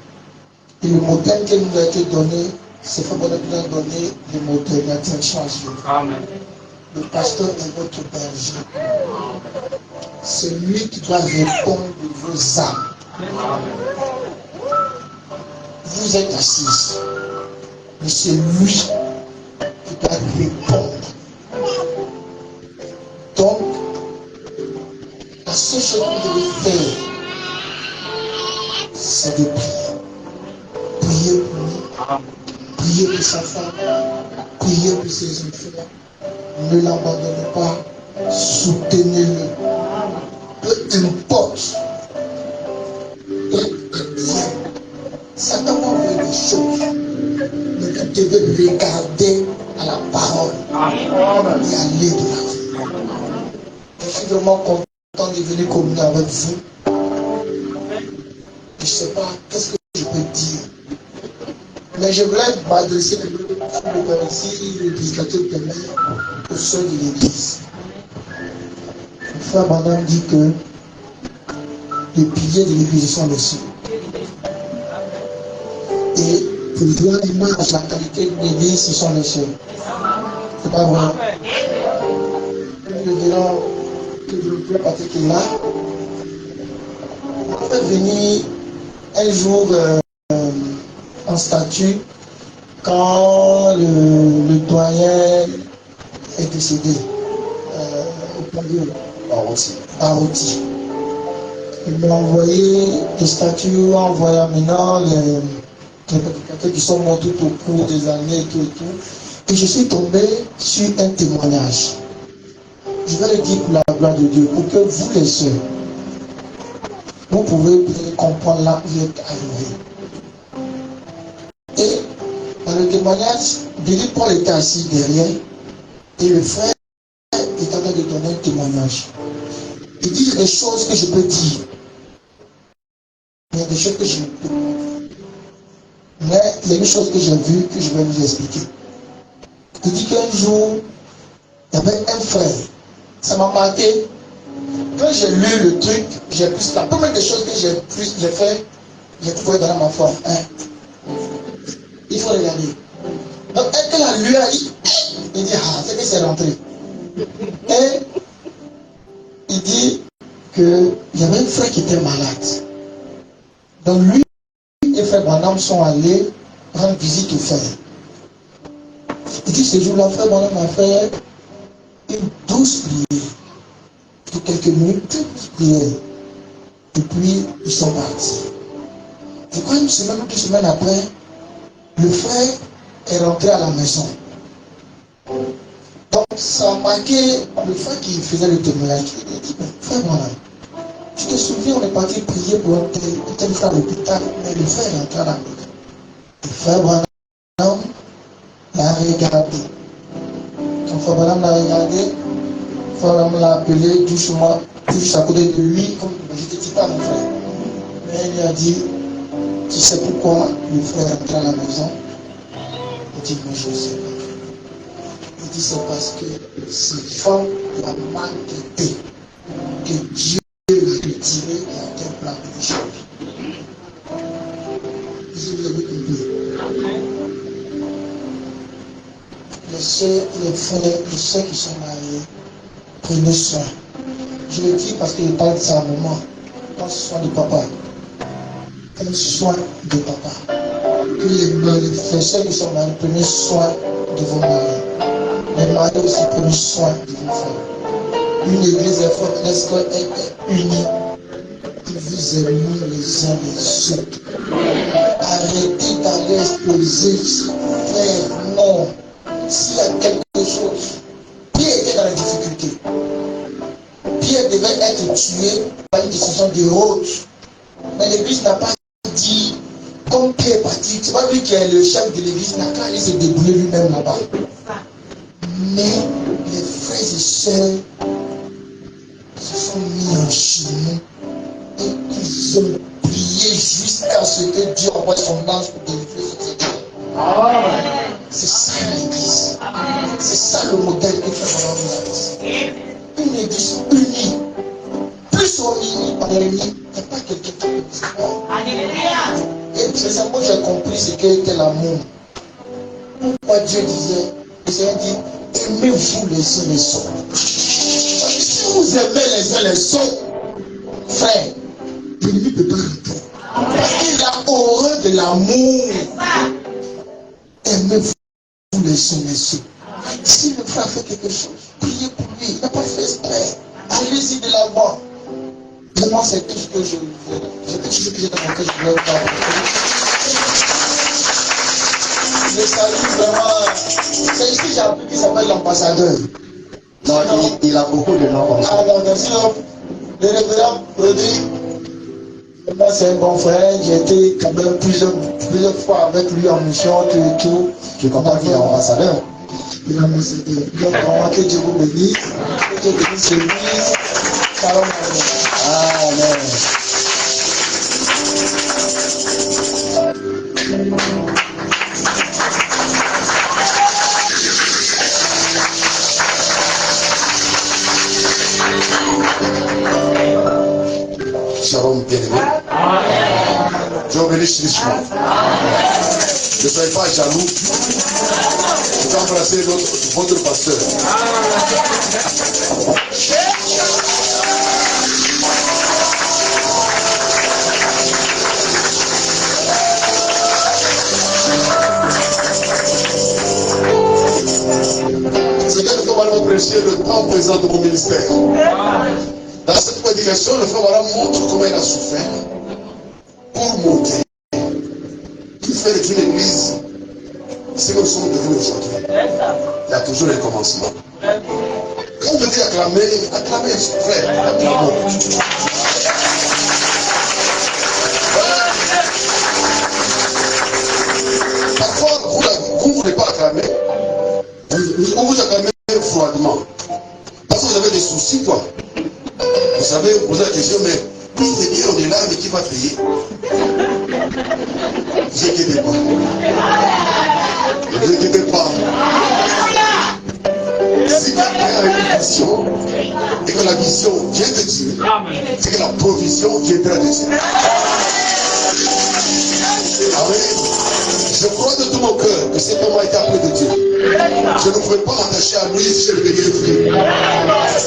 Et le modèle qui nous a été donné, c'est Frère Bonheur qui nous a donné le modèle, la direction à suivre. Amen. Le pasteur est votre berger. C'est lui qui doit répondre de vos âmes. Amen. Vous êtes assis, mais c'est lui qui doit répondre. Donc, la seule chose que vous devez faire, c'est de prier. Priez pour lui, priez pour sa femme, priez pour ses enfants. Ne l'abandonnez pas, soutenez-le. Peu importe. Satan va faire des choses, mais vous devez regarder à la parole et aller de l'avant. Je suis vraiment content de venir communier avec vous. Je ne sais pas qu'est-ce que je peux dire, mais je voulais m'adresser le législateur de maire au sein de l'église. Le frère Madame dit que les piliers de l'église sont les cieux. Et pour voir l'image, la qualité de l'église, ce sont les cieux. C'est pas vrai. Nous verrons que le Patrick est là. On peut venir un jour en statue quand le doyen est décédé au Congo, Barouti. Il m'a envoyé des statues en voyant maintenant les prédicateurs qui sont morts tout au cours des années et tout. Et je suis tombé sur un témoignage. Je vais le dire pour la gloire de Dieu, pour que vous les sœurs, vous pouvez comprendre là où vous êtes arrivé. Et dans le témoignage, Billy Paul était assis derrière et le frère est en train de donner un témoignage. Il dit des choses que je peux dire. Il y a des choses que je ne peux pas. Mais il y a une chose que j'ai vue que je vais vous expliquer. Il dit qu'un jour, il y avait un frère. Ça m'a marqué. Quand j'ai lu le truc, j'ai plus la première des choses que j'ai fait, j'ai trouvé dans ma foi. Il faut regarder. Donc, elle a lu, il dit, c'est que c'est rentré. Et il dit qu'il y avait un frère qui était malade. Donc lui et Frère Branham sont allés rendre visite au frère. Il dit ce jour-là, Frère Branham a fait une douce prière. Pour quelques minutes, prière. Et puis, ils sont partis. Et quand une semaine ou 2 semaines après, le frère est rentré à la maison. Donc, ça a marqué le frère qui faisait le témoignage. Il a dit, frère Branham, tu te souviens, on est parti prier pour un tel frère à l'hôpital, mais le frère est rentré à la maison. Le frère Branham l'a regardé. Quand frère Branham l'a regardé, frère Branham l'a appelé doucement, juste à côté de lui, comme je ne te dis pas mon frère. Mais il lui a dit, tu sais pourquoi le frère est rentré à la maison? Il dit, moi je ne sais pas. Il dit, c'est parce que cette femme l'a maltraité, que Dieu l'a retiré et a été un plan de l'échec. Vous avez compris. Les soeurs, les frères, les soeurs qui sont mariés, prenez soin Je le dis parce qu'il parle de ça à un moment. Prends soin de papa. Prends soin de papa. Que les frères qui sont mariés, prenez soin de vos maris. Les maris aussi, prenez soin de vos femmes. Une église est forte, n'est-ce qu'elle est unie. Que vous aimez les uns les autres. Arrêtez d'aller exposer, frère, non. S'il y a quelque chose, Pierre était dans la difficulté. Pierre devait être tué par une décision de Hérode. Mais l'église n'a pas dit, comme Pierre est parti, c'est pas lui qui est le chef de l'église, n'a qu'à aller se débrouiller lui-même là-bas. Mais les frères et sœurs se sont mis en genoux et ils ont prié jusqu'à ce que Dieu envoie son ange pour délivrer cette église. C'est ça l'église. C'est ça le modèle que fait pendant l'église. Une église unie. Plus on est unis par l'ennemi, il n'y a pas quelqu'un qui peut dire. Et c'est ça que j'ai compris, c'est qu'était l'amour. Pourquoi Dieu disait, le Seigneur dit, aimez-vous les uns les autres. Si vous aimez les uns les autres, frère, l'ennemi ne peut pas rentrer. Parce qu'il a horreur de l'amour. Aimez-vous les uns les autres. Si le frère fait quelque chose, priez pour lui. Il n'a pas fait exprès. Allez-y de l'avant. Vraiment, c'est tout ce que je veux. C'est tout ce que j'ai dans mon cœur, je voulais faire. Le salut, vraiment, c'est ici que j'ai appris qu'il s'appelle l'ambassadeur. Non, il a beaucoup de noms comme ça. Ah non, bien sûr, le révérend Rodrigue, vraiment c'est un bon frère. J'ai été quand même plusieurs fois avec lui en mission, tout et tout. Je comprends qu'il est ambassadeur. Il est ambassadeur. Donc, vraiment, que Dieu vous bénisse. Que Dieu bénisse l'église. Shalom. Amen. Shalom, bien-aimé. Dieu bénisse richement. Ne soyez pas jaloux. Je vais embrasser votre pasteur. C'est que nous allons prêcher le temps présent de mon ministère. Dans cette prédication, le frère Bara montre comment il a souffert pour monter. Pour faire d'une église ce que nous sommes devenus aujourd'hui. Il y a toujours un commencement. Quand on dit acclamer, acclamer, frère, acclamons. Parfois, vous ne voulez pas acclamer. Vous acclamez froidement. Parce que vous avez des soucis, quoi. Vous savez, vous posez la question, mais plus c'est bien, on est là, mais qui va payer? Ne vous inquiétez pas. Ne vous inquiétez pas. Si quelqu'un a une vision, et que la vision vient de Dieu, c'est que la provision viendra de Dieu. Amen. Je crois de tout mon cœur que cet homme a été appelé de Dieu. Je ne pouvais pas m'attacher à lui si je le venais de Dieu.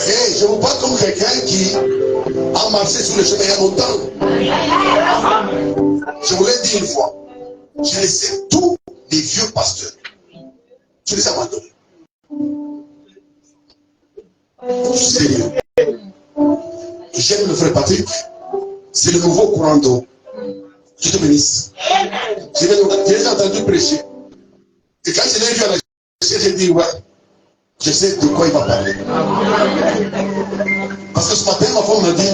Et je vous parle comme quelqu'un qui a marché sur le chemin il y a longtemps. Je vous l'ai dit une fois. J'ai laissé tous les vieux pasteurs. Je les ai abandonnés. Sérieux. J'aime le frère Patrick. C'est le nouveau courant d'eau. Je te bénisse. Je l'ai entendu prêcher. Et quand je l'ai vu à la chaise, j'ai dit, ouais, je sais de quoi il va parler. Parce que ce matin, ma femme m'a dit,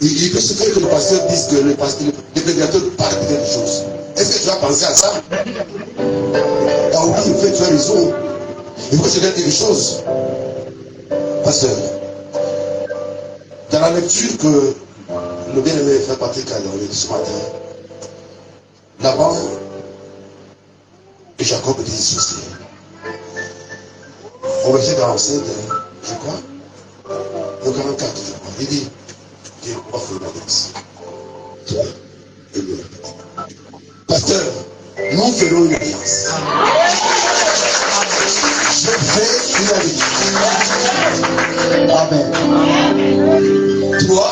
il peut se faire que le pasteur dise que le prédicateur parle de quelque chose. Est-ce que tu as pensé à ça? Ah oui, en fait, tu as raison. Il faut que je dise quelque chose. Pasteur, dans la lecture que le bien-aimé frère Patrick a donnée ce matin, Laban et Jacob disent ceci. Au verset 47, je crois, le 44, je crois, il dit, Dieu offre l'obéissance. Toi et moi. Pasteur, nous ferons une alliance. Je je fais une Amen. toi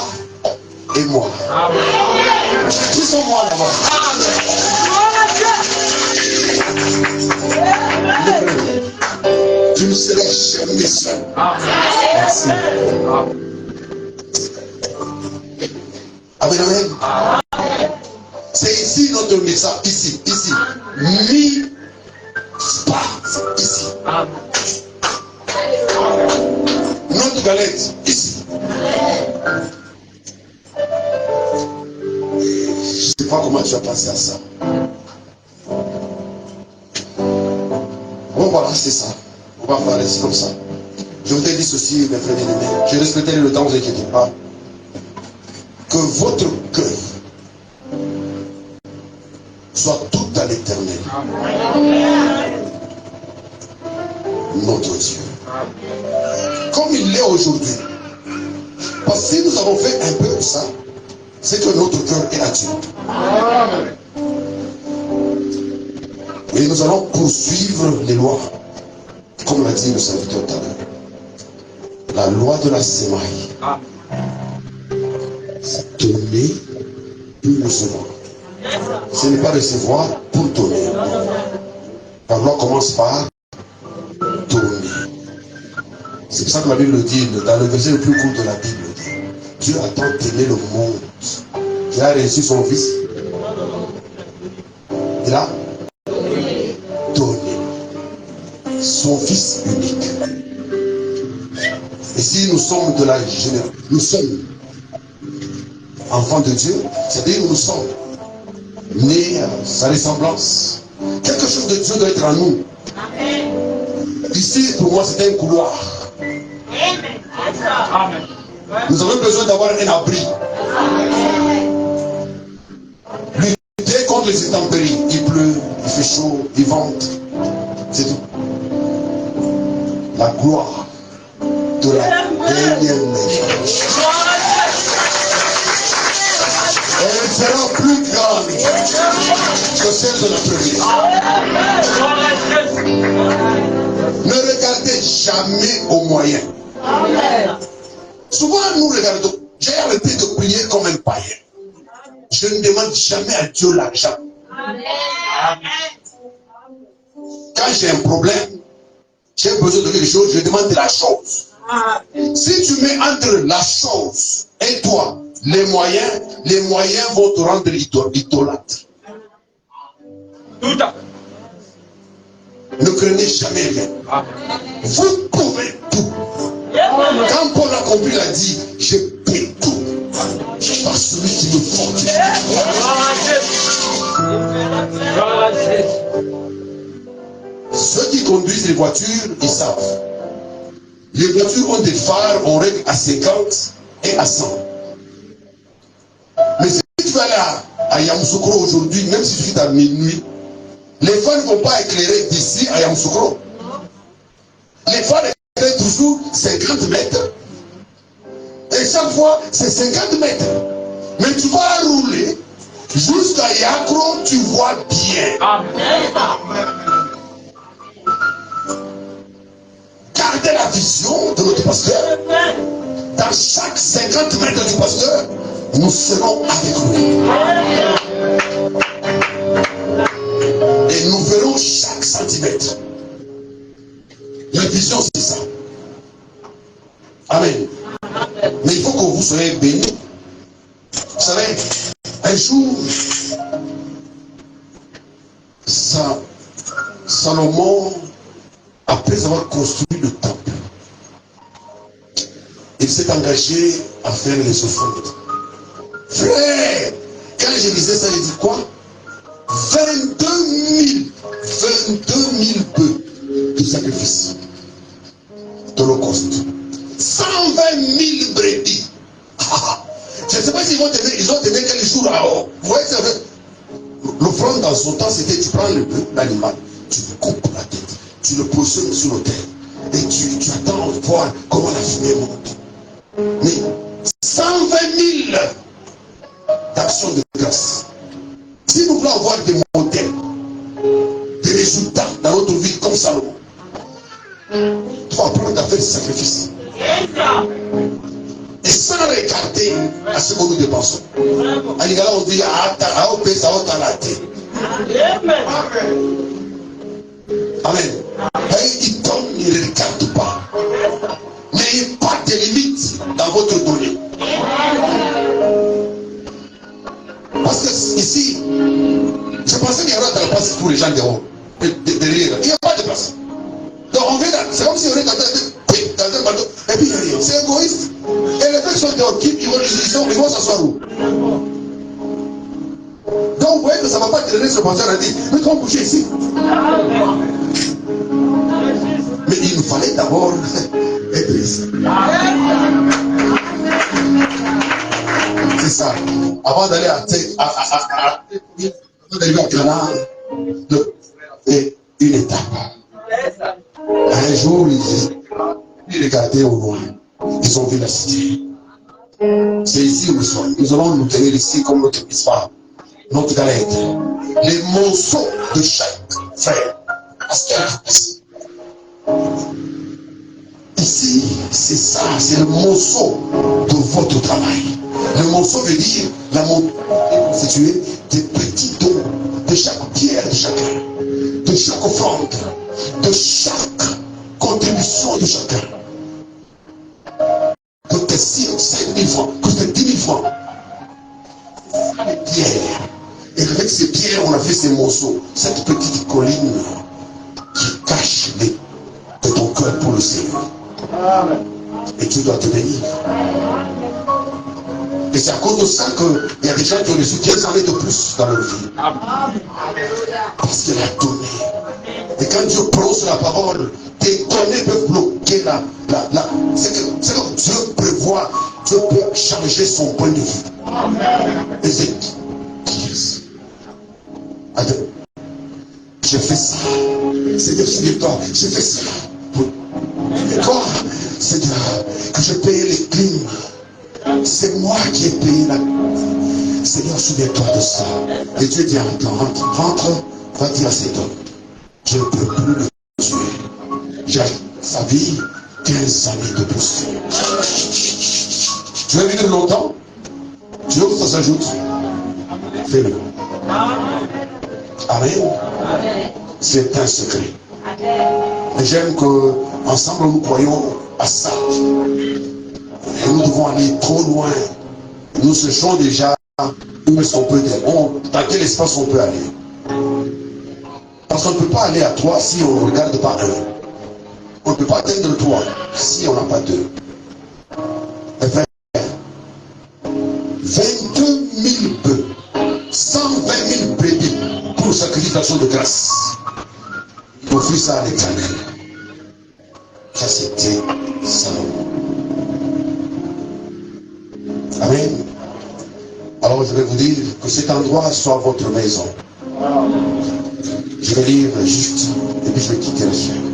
et moi. Qui sont moi d'abord? Tu ne seras jamais seul. Merci. Amen, amen. C'est ici notre message, ici. Ici. Notre galette, ici. Je ne sais pas comment tu as pensé à ça. Bon, voilà, c'est ça. On va faire ici comme ça. Je vous ai dit ceci, mes frères bien-aimés. Je respecte le temps, vous inquiétez pas. Que votre cœur soit tout à l'éternel. Notre Dieu. Comme il l'est aujourd'hui. Parce que si nous avons fait un peu de ça, c'est que notre cœur est à Dieu. Et nous allons poursuivre les lois. Comme l'a dit le serviteur tout à l'heure. La loi de la sémaille. C'est donner pour recevoir. Ce n'est pas recevoir pour donner. La loi commence par donner. C'est pour ça que la Bible dit, dans le verset le plus court de la Bible, Dieu a tant aimé le monde qu'il a reçu son fils. Il a donné son fils unique. Et si nous sommes de la génération, nous sommes enfants de Dieu, c'est-à-dire nous sommes nés à sa ressemblance. Quelque chose de Dieu doit être en nous. Ici, pour moi, c'est un couloir. Nous avons besoin d'avoir un abri. Lutter contre les intempéries. Il pleut, il fait chaud, il vente. C'est tout. La gloire de la dernière naissance. Elle sera plus grande que celle de la première. Ne regardez jamais aux moyens. Souvent nous regardons, j'ai arrêté de prier comme un païen. Je ne demande jamais à Dieu l'argent. Quand j'ai un problème, j'ai besoin de quelque chose, je demande de la chose. Si tu mets entre la chose et toi les moyens vont te rendre idolâtre. Ne craignez jamais rien. Vous pouvez tout. Quand Paul a compris, il a dit, je peux tout par celui qui me fortifie. Ceux qui conduisent les voitures, ils savent. Les voitures ont des phares, on règle à 50 et à 100. Mais si tu vas aller à Yamoussoukro aujourd'hui, même si tu vis à minuit, les phares ne vont pas éclairer d'ici à Yamoussoukro. Les phares éclairent toujours 50 mètres. Et chaque fois, c'est 50 mètres. Mais tu vas rouler jusqu'à Yakro, tu vois bien. Gardez la vision de notre pasteur. Dans chaque 50 mètres du pasteur, nous serons avec lui. Et nous verrons chaque centimètre. La vision, c'est ça. Amen. Mais il faut que vous soyez bénis. Vous savez, un jour, Salomon, après avoir construit le temple, il s'est engagé à faire les offrandes. Frère, quand je lisais ça, j'ai dit quoi? 22 000 bœufs de sacrifice d'Holocauste. 120 000 brebis. Je ne sais pas s'ils vont tenir, ils ont tenu quel jour là-haut. Vous voyez, l'offrande dans son temps, c'était tu prends l'animal, tu coupes la tête, tu le positionnes sur l'autel et tu attends de voir comment la fumée monte. Mais 120 000 d'actions de grâce. Si nous voulons avoir des modèles, des résultats dans notre vie comme Salomon, fait des sacrifices. Et sans regarder à ce que nous dépensons. À l'égard, on dit, à au pays, ça va la tête. Amen. Et il donne, il ne regarde pas. N'ayez pas de limites dans votre donnée. Parce que ici, je pensais qu'il y aurait de la place pour les gens derrière. Il n'y a pas de place. Donc on vient, c'est comme si on est dans un bateau, et puis il n'y a rien. C'est égoïste. Et les gens sont dehors, ils vont s'asseoir où? Donc vous voyez que ça ne va pas traîner ce penseur a dit, mais comment bouger ici? Mais il nous fallait d'abord être ici. C'est ça. Avant d'aller d'arriver à Cana, c'est une étape. Un jour, ils regardaient au loin. Ils ont vu la cité. C'est ici où nous sommes. Nous allons nous tenir ici comme notre histoire, notre galette. Les monceaux de chaque frère. Ici, c'est ça, c'est le monceau de votre travail. Le monceau veut dire la montagne constituée des petits dons, de chaque pierre de chacun, de chaque offrande, de chaque contribution de chacun. Que t'es 5 000 francs, que t'es 10 000 francs. Les pierres. Et avec ces pierres, on a fait ces monceaux, cette petite colline qui cache de ton cœur pour le Seigneur. Et tu dois te bénir. Et c'est à cause de ça qu'il y a des gens qui ont reçu 15 années de plus dans leur vie. Parce qu'il a donné. Et quand Dieu prononce la parole, tes données peuvent bloquer c'est que Dieu prévoit, Dieu peut changer son point de vue. Et c'est je fais ça. Seigneur, souviens-toi, je fais ça. Et toi, Seigneur, que je paye les crimes. C'est moi qui ai payé la... Seigneur, souviens-toi de ça. Et Dieu dit, rentre, va dire à cet homme, je ne peux plus le tuer. J'ai sa vie 15 années de plus. Tu veux vivre longtemps? Tu veux que ça s'ajoute? Fais-le. Amen. C'est un secret. Et j'aime qu'ensemble nous croyons à ça. Et nous devons aller trop loin. Nous cherchons déjà où est-ce qu'on peut aller. Dans quel espace on peut aller. Parce qu'on ne peut pas aller à 3 si on ne regarde pas un. On ne peut pas atteindre 3 si on n'a pas 2. 22 000 bœufs, 120 000 brebis pour sacrification de grâce. Il offrit ça à l'Éternel. Ça c'était Salomon. Amen. Alors je vais vous dire que cet endroit soit votre maison. Je vais lire juste, et puis je vais quitter la chaîne.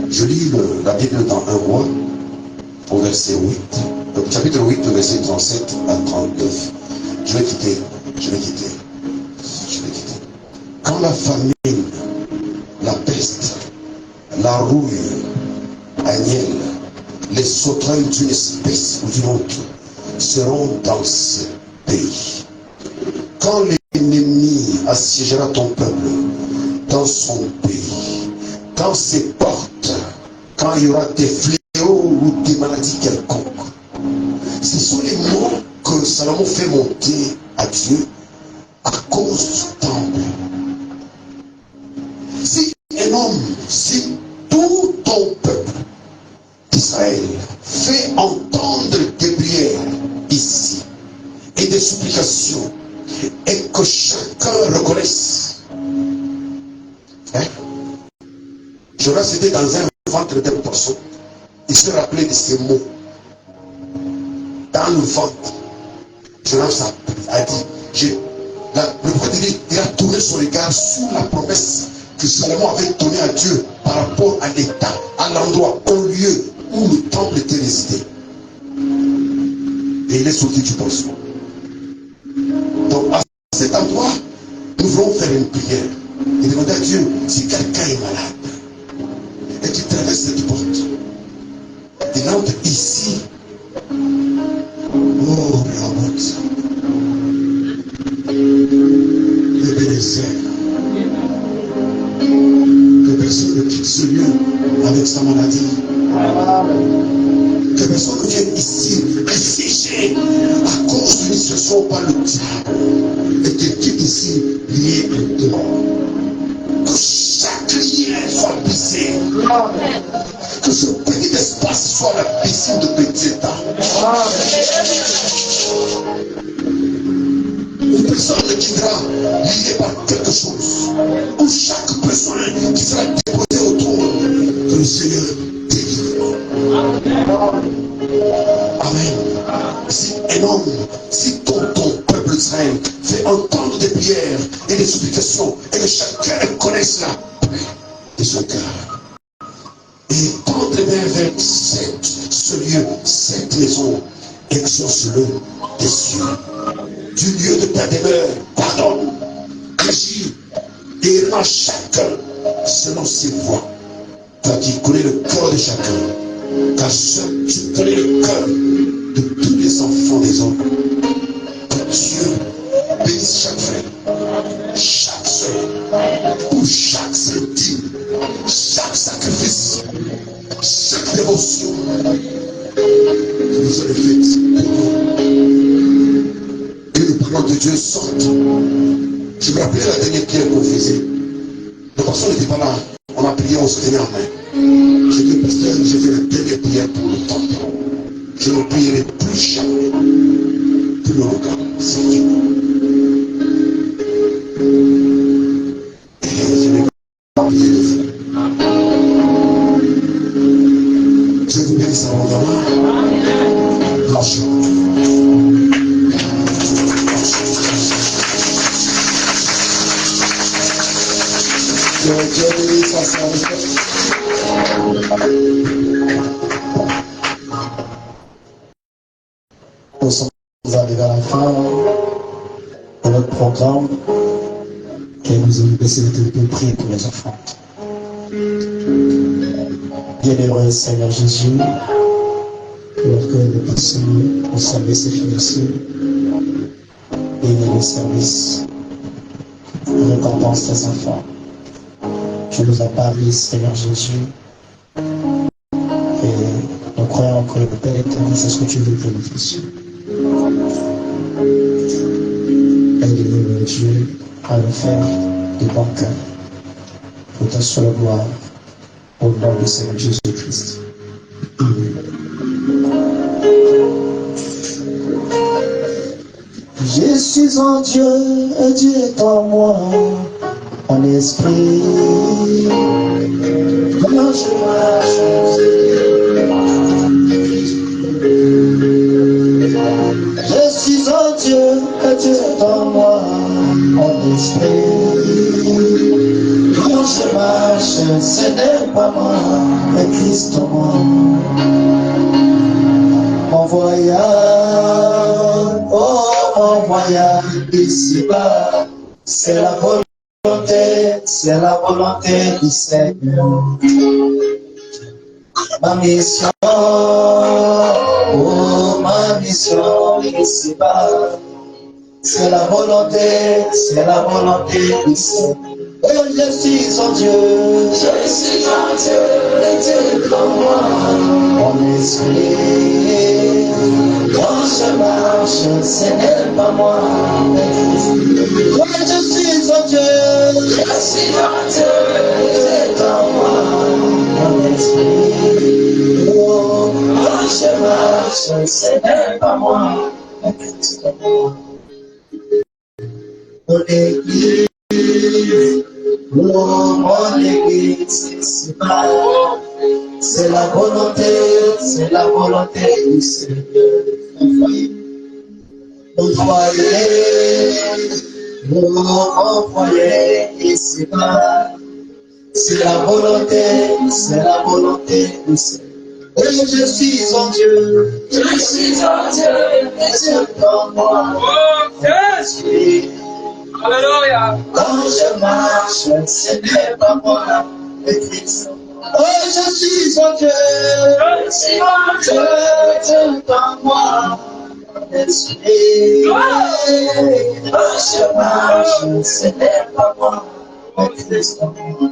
Je lis la Bible dans 1 roi, au verset 8. Donc, chapitre 8, verset 37 à 39. Je vais quitter. Quand la famine, la peste, la rouille, agnelle, les sauterelles d'une espèce ou d'une autre seront dans ce pays. Quand l'ennemi assiégera ton peuple dans son pays, dans ses portes, quand il y aura des fléaux ou des maladies quelconques, ce sont les mots que Salomon fait monter à Dieu à cause du temple. Si un homme, si tout ton peuple d'Israël fait entendre des prières ici et des supplications et que chacun reconnaisse, Jonas était dans un ventre d'un poisson, il se rappelait de ces mots. Dans le ventre, Jonas a dit, le prophète dit, il a tourné son regard sur la promesse que Salomon avait donnée à Dieu par rapport à l'état, à l'endroit, au lieu où le temple était résidé. Et il est sorti du poisson. Donc à cet endroit, nous voulons faire une prière et demander à Dieu si quelqu'un est malade et qu'il traverse cette porte. entre ici. Oh, Rabout. Le bénéficiaire. Que personne ne quitte ce lieu avec sa maladie. Que personne ne vienne ici réfléchir à cause d'une situation par le diable et que quitte ici lié à dehors. Que chaque lien soit brisé. Que ce petit espace soit la piscine de Bethesda. Une personne ne quittera liée par quelque chose. Ou chaque personne qui sera déposée autour que le Seigneur délivre. Amen. Si un homme, si ton peuple Israël fait entendre des prières et des supplications et que chacun connaisse la paix de son cœur. Et tends tes mains vers ce lieu, cette maison, exauce-le des cieux. Du lieu de ta demeure, pardonne, agis et rends chacun selon ses voies. Toi qui connais le cœur de chacun, car seul tu connais le cœur de tous les enfants des hommes. Que Dieu bénisse chaque frère, chaque soeur, pour chaque intime, chaque sacrifice, chaque dévotion que vous avez faite pour nous. Que les paroles de Dieu sortent. Je me rappelais la dernière prière qu'on faisait. Le pasteur n'était pas là. On a prié, on se tenait en main. J'ai dit, pasteur, j'ai fait la dernière prière pour le temple. Je ne prierai plus jamais pour le regard. C'est Dieu. Et je n'ai pas prié de vous. Je vous bénisse abondamment. Lâchez. Dieu bénisse sa serviteur. Nous sommes arrivés à la fin de notre programme et nous allons baisser le temps de prier pour les enfants. Bienheureux Seigneur Jésus, alors que nous passons au service financier et le service récompense tes enfants. Tu nous as parlé, Seigneur Jésus, et nous croyons que le Père éternel, c'est ce que tu veux pour nous fassions. Aide-nous, mon Dieu, à le faire de bon cœur, pour ta seule gloire, au nom du Seigneur Jésus-Christ. Amen. Je suis en Dieu et Dieu est en moi, en esprit. Quand je marche, je suis en Dieu et Dieu est en moi, en esprit. Quand je marche, ce n'est pas moi, mais Christ en moi. Mon voyage, oh mon voyage ici-bas, c'est la volonté du Seigneur. Ma mission, oh ma mission ici-bas, c'est la volonté du Seigneur. Oh, je suis en Dieu, et Dieu est en moi, mon esprit. Quand je marche, ce n'est pas moi, mais Christ. Oh, je suis en Dieu, Dieu est en moi, mon esprit. Oh, quand je marche, ce n'est pas moi, mais Christ. Mon église, oh, mon église, c'est la volonté du Seigneur. Mon foyer ici-bas, c'est la volonté du Seigneur. Et je suis en Dieu, et Dieu en moi. Je suis. Alléluia. Quand je marche, ce n'est pas moi, mais Christ. Oh, je suis en Dieu. Dieu dans moi. Et le chemin, ce n'est pas moi, mais Christ en moi.